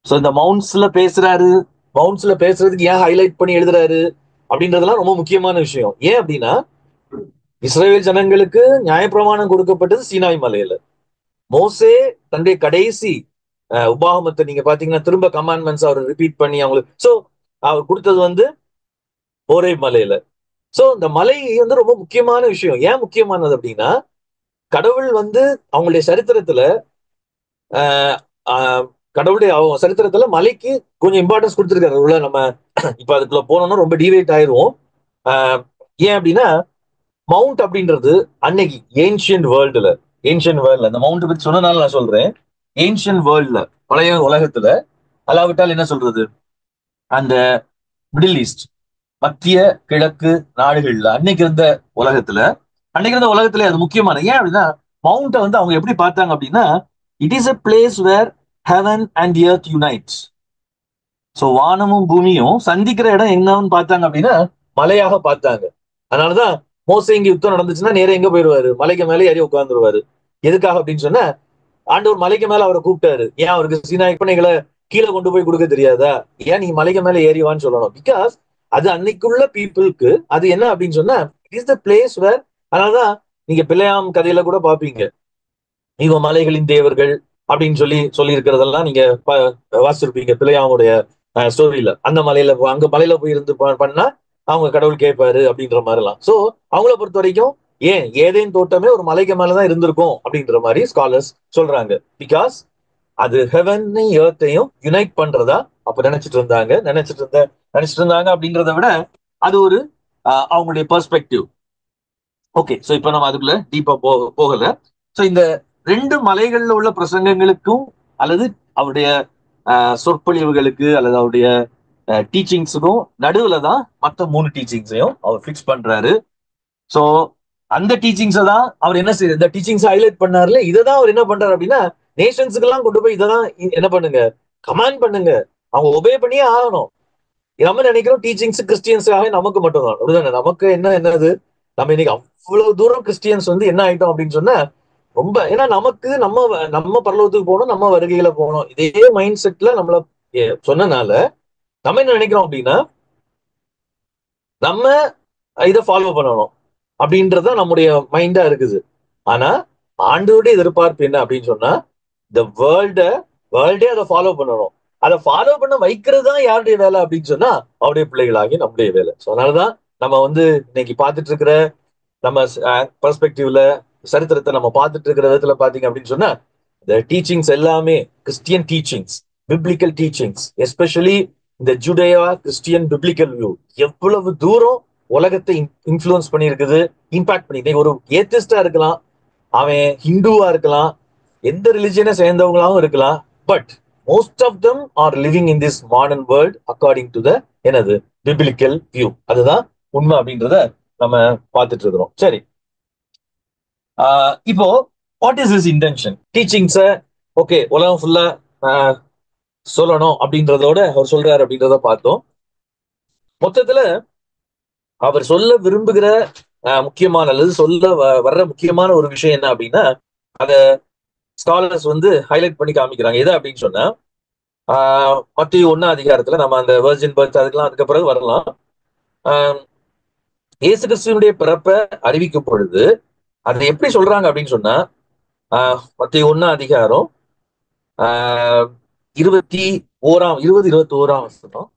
சோ இந்த மவுண்ட்ஸ்ல பேசுறதுக்கு ஏன் ஹைலைட் பண்ணி எழுதுறாரு அப்படின்றதெல்லாம் ரொம்ப முக்கியமான விஷயம். ஏன் அப்படின்னா, இஸ்ரேல் ஜனங்களுக்கு நியாயப்பிரமாணம் கொடுக்கப்பட்டது சீனாய் மலையில. மோசே தன்னுடைய கடைசி உபாகமத்தை நீங்க பாத்தீங்கன்னா, திரும்ப கமாண்ட்மெண்ட்ஸ் அவர் ரிப்பீட் பண்ணி அவங்களுக்கு அவர் கொடுத்தது வந்து ஓரே மலையில. சோ இந்த மலை வந்து ரொம்ப முக்கியமான விஷயம். ஏன் முக்கியமானது அப்படின்னா, கடவுள் வந்து அவங்களுடைய சரித்திரத்துல ஆஹ் ஆஹ் கடவுளுடைய சரித்திரத்துல மலைக்கு கொஞ்சம் இம்பார்ட்டன்ஸ் கொடுத்திருக்காரு. உள்ள நம்ம இப்ப அதுக்குள்ள போனோம்னா ரொம்ப டிவேட் ஆயிருவோம். ஆஹ் ஏன் அப்படின்னா, மவுண்ட் அப்படின்றது அன்னைக்கு ஏன்ஷியன்ட் வேர்ல்ட்ல அந்த மவுண்ட் பத்தி சொன்னனால நான் சொல்றேன். ஏன்ஷியன்ட் வேர்ல்ட்ல, பழைய உலகத்துல, அல்லாவிட்டால் என்ன சொல்றது, அந்த மிடில் ஈஸ்ட், மத்திய கிழக்கு நாடுகள்ல அன்னைக்கு இருந்த உலகத்துல அது முக்கியமான. ஏன் அப்படின்னா, மவுண்ட வந்து அவங்க எப்படி பார்த்தாங்க அப்படின்னா, it is a place where heaven and earth unites. So வானமும் பூமியும் சந்திக்கிற இடம் என்னன்னு பார்த்தாங்க அப்படின்னா, மலையாக பார்த்தாங்க. அதனாலதான் மோசே இங்க யுத்தம் நடந்துச்சுன்னா நேரா எங்க போயிருவாரு, மலைக்கு மேலே ஏறி உட்கார்ந்துருவாரு. எதுக்காக அப்படின்னு சொன்னா, ஆண்டவர் மலைக்கு மேல அவரை கூப்பிட்டாரு. ஏன் அவருக்கு சீனாய் கற்பனைகளை கீழே கொண்டு போய் கொடுக்க தெரியாதா, ஏன் நீ மலைக்கு மேல ஏறிவான்னு சொல்லணும். பிகாஸ் அது அன்னைக்குள்ள பீப்புளுக்கு அது என்ன அப்படின்னு சொன்னா, it is the place where. அதனாலதான் நீங்க பிள்ளையாம் கதையில கூட பாப்பீங்க, இவன் மலைகளின் தேவர்கள் அப்படின்னு சொல்லி இருக்கிறதெல்லாம் நீங்க வாசிச்சிருப்பீங்க பிள்ளையாமுடைய ஸ்டோரியில. அந்த மலையில அங்க மலையில போய் இருந்து பண்ணா அவங்க கடவுள் கேட்பாரு அப்படின்ற மாதிரி எல்லாம். சோ அவங்கள பொறுத்த வரைக்கும் ஏன் ஏதேன் தோட்டமே ஒரு மலைக்கு மேலதான் இருந்திருக்கும் அப்படின்ற மாதிரி ஸ்காலர்ஸ் சொல்றாங்க. பிகாஸ் அது ஹெவனையும் எர்த்தையும் யுனைட் பண்றதா அப்ப நினைச்சிட்டு இருந்தாங்க அப்படின்றத விட அது ஒரு அவங்களுடைய பெர்ஸ்பெக்டிவ். ஓகே, சோ இப்ப நம்ம அதுக்குள்ள டீப்பா போகல. சோ இந்த ரெண்டு மலைகள்ல உள்ள பிரசங்கங்களுக்கும் அல்லது அவருடைய சொற்பொழிவுகளுக்கு அல்லது அவருடைய டீச்சிங்ஸுக்கும் நடுவுல தான் மற்ற 3 டீச்சிங்ஸையும் அவர் ஃபிக்ஸ் பண்றாரு. சோ அந்த டீச்சிங்ஸை தான் அவர் என்ன செய்யுது, இந்த டீச்சிங்ஸ் ஹைலைட் பண்ணார்ல, இதை தான் அவர் என்ன பண்றாரு அப்படின்னா நேஷன்ஸுக்கு எல்லாம் கொண்டு போய் இதான் என்ன பண்ணுங்க, கமாண்ட் பண்ணுங்க, அவங்க ஒபே பண்ணியே ஆகணும். நம்ம நினைக்கிறோம் டீச்சிங்ஸ் கிறிஸ்டியன்ஸாக நமக்கு மட்டும்தான், அப்படிதானே? நமக்கு என்னது, நம்ம இன்னைக்கு அவ்வளவு தூரம் கிறிஸ்டியன்ஸ் என்ன ஆயிட்டோம் அப்படின்னு சொன்னா ரொம்ப, ஏன்னா நமக்கு நம்ம நம்ம பரலோகத்துக்கு போகணும், நம்ம வருகையில போகணும், இதே மைண்ட் செட்ல நம்மள சொன்னனால நம்ம என்ன நினைக்கிறோம் அப்படின்னா நம்ம இதை ஃபாலோ பண்ணணும் அப்படின்றத நம்முடைய மைண்டா இருக்குது. ஆனா ஆண்டோடைய எதிர்பார்ப்பு என்ன அப்படின்னு சொன்னா இந்த வேர்ல்டே அதை ஃபாலோ பண்ணணும். அதை ஃபாலோ பண்ண வைக்கிறது தான் யாருடைய வேலை அப்படின்னு சொன்னா அவருடைய பிள்ளைகளாகி நம்முடைய வேலை. ஸோ அதனாலதான் நம்ம இன்னைக்கு பார்த்துட்டு இருக்கிற நம்ம பெர்ஸ்பெக்டிவ்ல சரித்திரத்தை நம்ம பார்த்துட்டு இருக்கிற விதத்துல பாத்தீங்க அப்படின்னு சொன்னா இந்த டீச்சிங்ஸ் எல்லாமே Christian teachings, biblical teachings, especially இந்த ஜுடேயா கிறிஸ்டியன் பிப்ளிக்கல் வியூ எவ்வளவு தூரம் உலகத்தை இன்ஃபுளுன்ஸ் பண்ணியிருக்குது, இம்பாக்ட் பண்ணி. ஒரு ஏத்திஸ்டா இருக்கலாம், அவன் ஹிந்துவா இருக்கலாம், எந்த ரிலிஜியனை சேர்ந்தவங்களாவும் இருக்கலாம், but most of them are living in this modern world according to the என்னது பிப்ளிக்கல் வியூ. அதுதான் உண்மை அப்படின்றத நம்ம பார்த்துட்டு இருக்கிறோம். சரி, இப்போ what is is intention teachings okay உலகம் ஃபுல்லா சொல்லணும் அப்படின்றதோட அவர் சொல்றாரு அப்படின்றத பார்த்தோம். மொத்தத்துல அவர் சொல்ல விரும்புகிற முக்கியமான அல்லது சொல்ல வர்ற முக்கியமான ஒரு விஷயம் என்ன அப்படின்னா அத ஸ்காலர்ஸ் ஹைலைட் பண்ணி காமிக்கிறாங்க. எது அப்படின்னு சொன்னா மத்திய 1 அதிகாரத்துல நம்ம அந்த வெர்ஜின் பர்த் அதுக்கெல்லாம் அதுக்கு பிறகு வரலாம். இயேசு கிறிஸ்துவனுடைய பிறப்பை அறிவிக்கும் பொழுது அதை எப்படி சொல்றாங்க அப்படின்னு சொன்னா மத்திய 1 அதிகாரம் 21 வசனம்,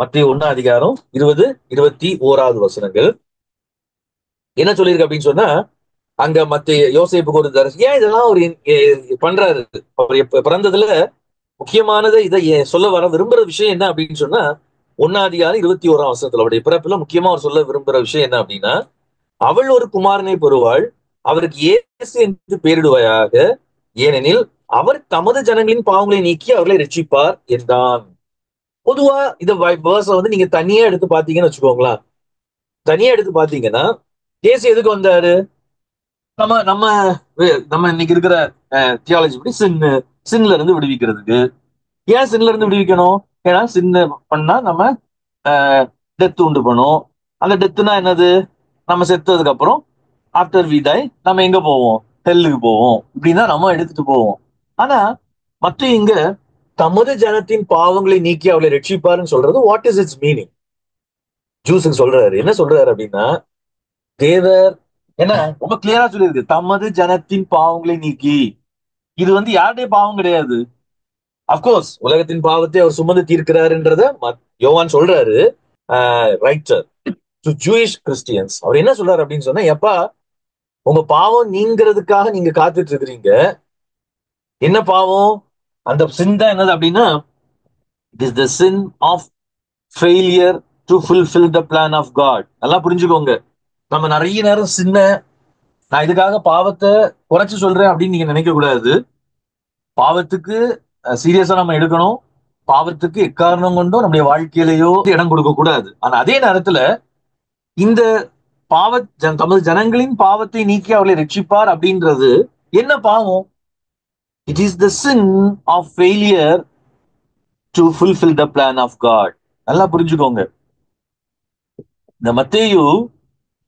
மத்திய 1 அதிகாரம் 21 வசனங்கள் என்ன சொல்லியிருக்கு அப்படின்னு சொன்னா அங்க மத்திய யோசேப்புக்கு ஒரு தரிசனம். ஏன் இதெல்லாம் ஒரு பண்றாரு? அவர் பிறந்ததுல முக்கியமானது இதை சொல்ல வர விரும்புற விஷயம் என்ன அப்படின்னு சொன்னா 1 அதிகாரம் 21 வசனத்துல அவருடைய பிறப்புல முக்கியமா அவர் சொல்ல விரும்புற விஷயம் என்ன அப்படின்னா அவள் ஒரு குமாரனை பெறுவாள், அவருக்கு இயேசு என்று பெயரிடுவாயாக, ஏனெனில் அவர் தமது ஜனங்களின் பாவங்களை நீக்கி அவர்களை ரட்சிப்பார் என்றான். பொதுவா இந்த வேர்ஸ நீங்க தனியா எடுத்து பாத்தீங்கன்னு வச்சுக்கோங்களேன். தனியா எடுத்து பாத்தீங்கன்னா இயேசு எதுக்கு வந்தாரு? நம்ம நம்ம நம்ம இன்னைக்கு இருக்கிற தியாலஜி படி சின்ல இருந்து விடுவிக்கிறதுக்கு. ஏன் சின்ல இருந்து விடுவிக்கணும்? ஏன்னா சின்ன பண்ணா நம்ம டெத் உண்டு பண்ணும். அந்த டெத்துனா என்னது? நம்ம செத்ததுக்கு அப்புறம் ஆஃப்டர் வி டை நம்ம எங்க போவோம்? ஹெல்லுக்கு போவோம். இப்படின்னா நம்ம எடுத்துட்டு போவோம். ஆனா மற்ற இங்க தமது ஜனத்தின் பாவங்களை நீக்கி அவளை ரட்சிப்பாருன்னு சொல்றது வாட் இஸ் இட்ஸ் மீனிங்? ஜூஸுக்கு சொல்றாரு, என்ன சொல்றாரு அப்படின்னா தேவர் என்ன ரொம்ப கிளியரா சொல்லியிருக்கு, தமது ஜனத்தின் பாவங்களை நீக்கி. இது யாருடைய பாவம் கிடையாது. அப்கோர்ஸ் உலகத்தின் பாவத்தை அவர் சுமந்து தீர்க்கிறாருன்றத யோவான் சொல்றாரு. ரைட்டர் டு ஜூயிஷ் கிறிஸ்டியன்ஸ் அவர் என்ன சொல்றாரு அப்படின்னு சொன்னா எப்பா உங்க பாவம் நீங்கிறதுக்காக நீங்க காத்துட்டு இருக்கிறீங்க. என்ன பாவம்? அந்த சின் தான் என்னது அப்படின்னா it is the sin of failure to fulfil the plan of God. நல்லா புரிஞ்சுக்கோங்க. நம்ம நிறைய நேரம் நான் இதுக்காக பாவத்தை குறைச்சு சொல்றேன் அப்படின்னு நீங்க நினைக்க கூடாது. பாவத்துக்கு சீரியஸா நம்ம எடுக்கணும். பாவத்துக்கு எக்காரணம் கொண்டும் நம்முடைய வாழ்க்கையிலேயோ இடம் கொடுக்க கூடாது. ஆனா அதே நேரத்துல இந்த தமது ஜனங்களின் பாவத்தை நீக்கி அவர்களை ரட்சிப்பார் அப்படின்றது என்ன பாவம்? It is the sin of failure to fulfil the plan of God. நல்லா புரிஞ்சுக்கோங்க. இந்த மத்தேயு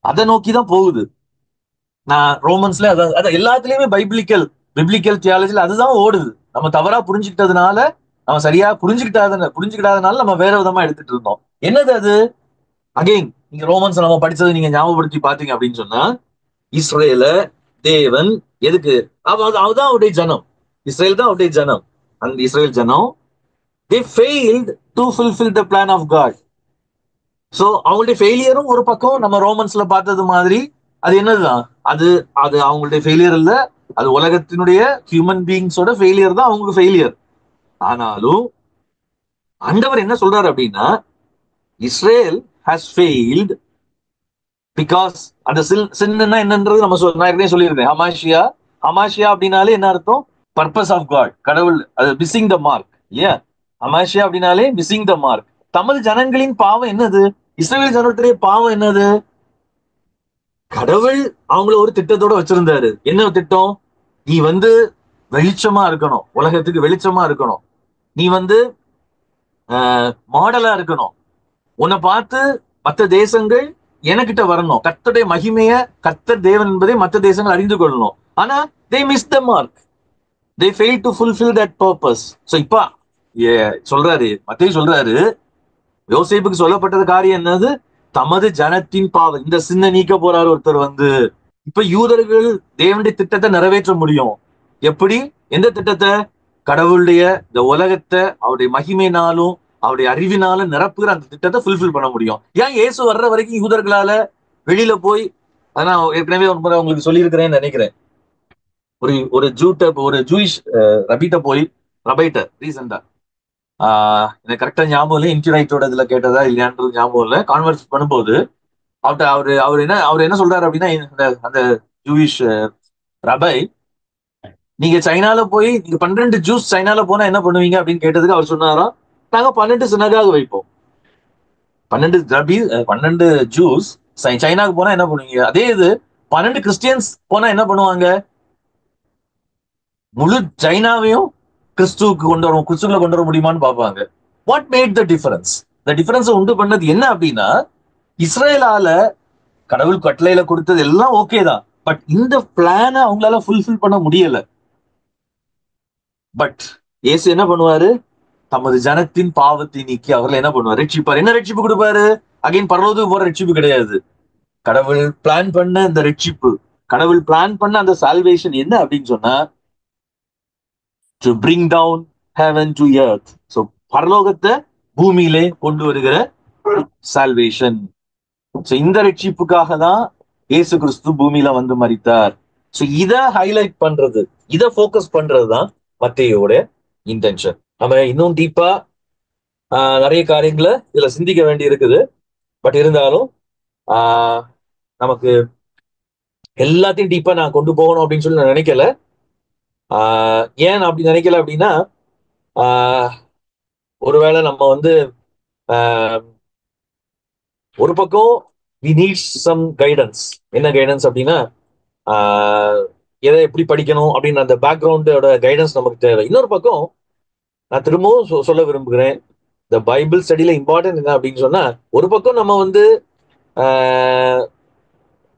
அதை நோக்கிதான் போகுது. நான் ரோமன்ஸ்ல அதான் எல்லாத்துலயுமே பிப்ளிக்கல் தியாலஜில அதுதான் ஓடுது. நம்ம தவறா புரிஞ்சுக்கிட்டதுனால, நம்ம சரியா புரிஞ்சுக்கிட்டாதனால நம்ம வேற விதமா எடுத்துட்டு இருந்தோம். என்னது அது? அகைன் நீங்க ரோமன்ஸ் நம்ம படிச்சதை நீங்க ஞாபகப்படுத்தி பாத்தீங்க அப்படின்னு சொன்னா இஸ்ரேல தேவன் எதுக்கு அவதான் அவருடைய ஜனம். இஸ்ரேல் தான் அவருடைய ஜனம். அந்த இஸ்ரேல் ஜனம் they failed to fulfill the plan of God. So அவங்களுடைய ஃபெயிலியரும் ஒரு பக்கம் நம்ம ரோமன்ஸ்ல பார்த்தது மாதிரி அது என்னதுதான், அது அது அவங்களுடைய ஃபெயிலியர் இல்ல, அது உலகத்தினுடைய ஹியூமன் பீயிங்ஸோட ஃபெயிலியர் தான் அவங்களுக்கு ஃபெயிலியர். ஆனாலும் ஆண்டவர் என்ன சொல்றாரு அப்படின்னா, இஸ்ரேல் ஹாஸ் ஃபெயில்ட் பிகாஸ் அந்த சின்னா என்னன்றது நம்ம நான் ஏற்கனவே சொல்லியிருந்தேன். ஹமாஷியா, ஹமாஷியா அப்படின்னாலே என்ன அர்த்தம்? பர்பஸ் ஆஃப் காட், கடவுள், அது மிஸ்ஸிங் த மார்க் இல்லையா? ஹமாஷியா அப்படின்னாலே மிஸ்ஸிங் த மார்க். தமிழ் ஜனங்களின் பாவம் என்னது? இஸ்ரேல் ஜனத்துடைய பாவம் என்னது? கடவுள் அவங்கள ஒரு திட்டத்தோட வச்சிருந்தாரு. என்ன திட்டம்? நீ வெளிச்சமா இருக்கணும், உலகத்துக்கு வெளிச்சமா இருக்கணும், நீ மாடலா இருக்கணும், உன்னை பார்த்து மற்ற தேசங்கள் எனக்கிட்ட வரணும், கர்த்தருடைய மகிமைய, கர்த்தர் தேவன் என்பதை மற்ற தேசங்கள் அறிந்து கொள்ளணும். ஆனா they missed the mark, they failed to fulfill that purpose. So இப்ப சொல்றாரு, மத்தேயு சொல்றாரு, யோசேப்புக்கு சொல்லப்பட்டது காரியம் என்னது? தமது ஜனத்தின் பாவம், இந்த சின்ன நீக்க போறாரு ஒருத்தர் இப்ப யூதர்கள் தேவனுடைய திட்டத்தை நிறைவேற்ற முடியும். எப்படி? எந்த திட்டத்தை? கடவுளுடைய இந்த உலகத்தை அவருடைய மகிமையினாலும் அவருடைய அறிவினாலும் நிரப்புகிற அந்த திட்டத்தை ஃபுல்ஃபில் பண்ண முடியும். ஏன் இயேசு வர்ற வரைக்கும் யூதர்களால வெளியில போய், ஆனா ஏற்கனவே ஒரு முறை உங்களுக்கு சொல்லியிருக்கிறேன்னு நினைக்கிறேன், ஒரு ஜூயிஷ் ரபிட்ட போய், ரபைட்ட ரீசெண்டா எனக்கு கரெக்டா ஞாபகம் இல்லை, இன்டர்நெட்டோட இதுல கேட்டதா இல்லையான்றது ஞாபகம் இல்லை, கான்வர்ஸ் பண்ணும்போது அவர் என்ன சொல்றாரு அப்படின்னா, அந்த ஜூயிஷ் ரபை, நீங்க சைனால போய் நீங்க 12 ஜூஸ் சைனால போனா என்ன பண்ணுவீங்க அப்படின்னு கேட்டதுக்கு அவர் சொன்னாராம், நாங்க 12 சினகாக வைப்போம். 12 ஜூஸ் சைனாக்கு போனா என்ன பண்ணுவீங்க? அதே இது 12 கிறிஸ்டியன்ஸ் போனா என்ன பண்ணுவாங்க? முழு சைனாவையும் கிறிஸ்துக்குள்ள கொண்டு வர முடியுமான்னு பார்ப்பாங்க. What made the difference? இந்த டிஃபரன்ஸ் உண்டு பண்ணது என்ன அப்படின்னா, இஸ்ரேலால கடவுள் கட்டளையில கொடுத்தது எல்லாம் ஓகே தான், பட் இந்த பிளான அவங்களால ஃபுல்ஃபில் பண்ண முடியல. பட் இயேசு என்ன பண்ணுவாரு? தமது ஜனத்தின் பாவத்தை நீக்கி அவர்கள் என்ன பண்ணுவார்? ரட்சிப்பார். என்ன ரட்சிப்பு கொடுப்பாரு? அகைன் பரலோகத்துக்கு போற ரட்சிப்பு கிடையாது. கடவுள் பிளான் பண்ண இந்த ரட்சிப்பு, கடவுள் பிளான் பண்ண அந்த சால்வேஷன் என்ன அப்படின்னு சொன்னா, to bring down heaven to earth. So பரலோகத்தை பூமியிலே கொண்டு வருகிற சால்வேஷன். சோ இந்த ரட்சிப்புக்காக தான் இயேசு கிறிஸ்து பூமியில மரித்தார். சோ இத ஹைலைட் பண்றது, இத போக்கஸ் பண்றதுதான் மத்தேயோட இன்டென்ஷன். நம்ம இன்னும் டீப்பா நிறைய காரியங்களை இதுல சிந்திக்க வேண்டி இருக்குது. பட் இருந்தாலும் நமக்கு எல்லாத்தையும் டீப்பா நான் கொண்டு போகணும் அப்படின்னு சொல்லி நான் நினைக்கல. ஏன் அப்படி நினைக்கல அப்படின்னா, ஒருவேளை நம்ம ஒரு பக்கம் வி நீட் சம் கைடன்ஸ். என்ன கைடன்ஸ் அப்படின்னா, எதை எப்படி படிக்கணும் அப்படின்னு அந்த பேக்ரவுண்டோட கைடன்ஸ் நமக்கு தேவை. இன்னொரு பக்கம் நான் திரும்பவும் சொல்ல விரும்புகிறேன், இந்த பைபிள் ஸ்டடியில இம்பார்ட்டன்ட் என்ன அப்படின்னு சொன்னா, ஒரு பக்கம் நம்ம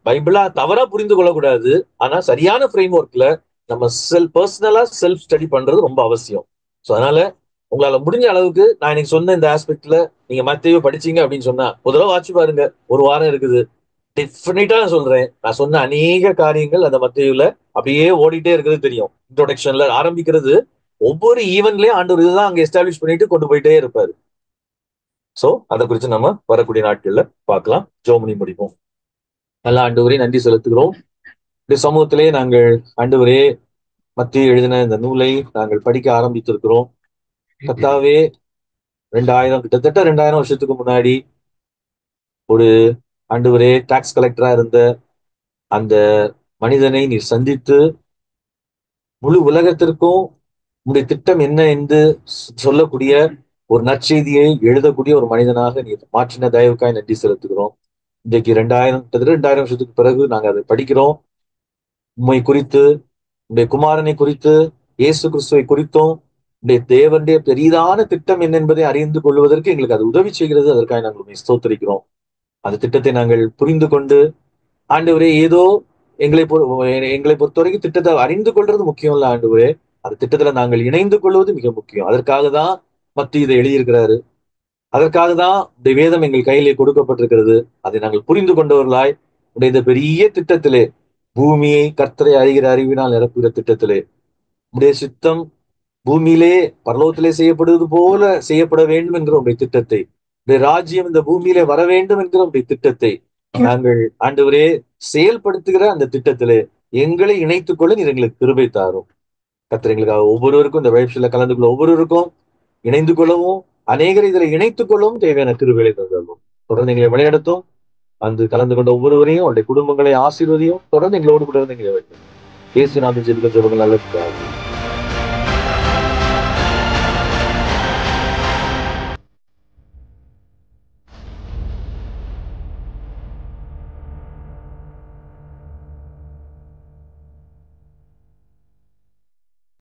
பைபிளா தவறா புரிந்து கொள்ளக்கூடாது, ஆனா சரியான ஃப்ரேம் ஒர்க்ல நம்ம பர்சனலா செல்ஃப் ஸ்டடி பண்றது ரொம்ப அவசியம். ஸோ அதனால உங்களால முடிஞ்ச அளவுக்கு நான் இன்னைக்கு சொன்ன இந்த ஆஸ்பெக்ட்ல நீங்க மத்தேயு படிச்சீங்க அப்படின்னு சொன்னா ஒரு தடவை வாட்சி பாருங்க. ஒரு வாரம் இருக்குது, டெஃபினட்டா நான் சொல்றேன், நான் சொன்ன அநேக காரியங்கள் அந்த மத்தேயுல அப்படியே ஓடிட்டே இருக்கிறது தெரியும். இன்ட்ரோடக்ஷன்ல ஆரம்பிக்கிறது, ஒவ்வொரு ஈவென்ட்லயும் ஆண்டவர் இதுதான் அங்க எஸ்டாப்ளிஷ் பண்ணிட்டு கொண்டு போயிட்டே இருப்பாரு. சோ அதை குறித்து நம்ம வரக்கூடிய நாட்கள்ல பார்க்கலாம். ஜோமனி முடிப்போம். நல்ல ஆண்டவரே நன்றி செலுத்துகிறோம். இந்த சமூகத்திலே நாங்கள் ஆண்டவரே மத்திய எழுதின இந்த நூலை நாங்கள் படிக்க ஆரம்பித்திருக்கிறோம். கர்த்தாவே, கிட்டத்தட்ட 2000 வருஷத்துக்கு முன்னாடி ஒரு ஆண்டவரே டாக்ஸ் கலெக்டரா இருந்த அந்த மனிதனை நீர் சந்தித்து முழு உலகத்திற்கும் உங்களுடைய திட்டம் என்ன என்று சொல்லக்கூடிய ஒரு நற்செய்தியை எழுதக்கூடிய ஒரு மனிதனாக நீர் மாற்றின தயவுக்காய் நன்றி செலுத்துகிறோம். இன்றைக்கு 2000 வருஷத்துக்கு பிறகு நாங்க அதை படிக்கிறோம். உண்மை குறித்து, உடைய குமாரனை குறித்து, இயேசு கிறிஸ்துவை குறித்தும், உடைய தேவனுடைய பெரிதான திட்டம் என்ன என்பதை அறிந்து கொள்வதற்கு எங்களுக்கு அது உதவி செய்கிறது. அதற்காக நாங்கள் உண்மை ஸ்தோத்திரிக்கிறோம். அந்த திட்டத்தை நாங்கள் புரிந்து கொண்டு, ஆண்டவரே, ஏதோ எங்களை பொறுத்த வரைக்கும் திட்டத்தை அறிந்து கொள்றது முக்கியம் இல்ல ஆண்டவரே, அந்த திட்டத்துல நாங்கள் இணைந்து கொள்வது மிக முக்கியம். அதற்காக தான் மத்திய இதை எழுதியிருக்கிறாரு. அதற்காக தான் இந்த வேதம் எங்கள் கையிலே கொடுக்கப்பட்டிருக்கிறது. அதை நாங்கள் புரிந்து கொண்டவர்களாய் உடைய இந்த பெரிய திட்டத்திலே, பூமியை கர்த்தரை அறிகிற அறிவினால் நிரப்புகிற திட்டத்திலே உடைய சித்தம் பூமியிலே பரலோகத்திலே செய்யப்படுவது போல செய்யப்பட வேண்டும் என்கிற உடைய திட்டத்தை, இந்த ராஜ்யம் இந்த பூமியிலே வர வேண்டும் என்கிற உடைய திட்டத்தை நாங்கள் ஆண்டவரே செயல்படுத்துகிற அந்த திட்டத்திலே எங்களை இணைத்துக் கொள்ள நீர் எங்களுக்கு கிருபை தாரும். கர்த்தர் எங்களுக்காக ஒவ்வொருவருக்கும் இந்த வயசுல கலந்து கொள்ள ஒவ்வொருவருக்கும் இணைந்து கொள்ளவும், அநேகரை இதில் இணைத்துக் கொள்ளவும் தேவையான கிருபைகளை தந்துள்ளோம். தொடர்ந்து எங்களை வழிநடத்தும். அந்த கலந்து கொண்ட ஒவ்வொருவரையும் அவருடைய குடும்பங்களை ஆசீர்வதியும். தொடர்ந்து எங்களோடு கூட இருந்து எங்களை வைக்கும். இயேசு நாமத்தில் ஜெபிக்கிற ஜெபங்கள் நல்லது.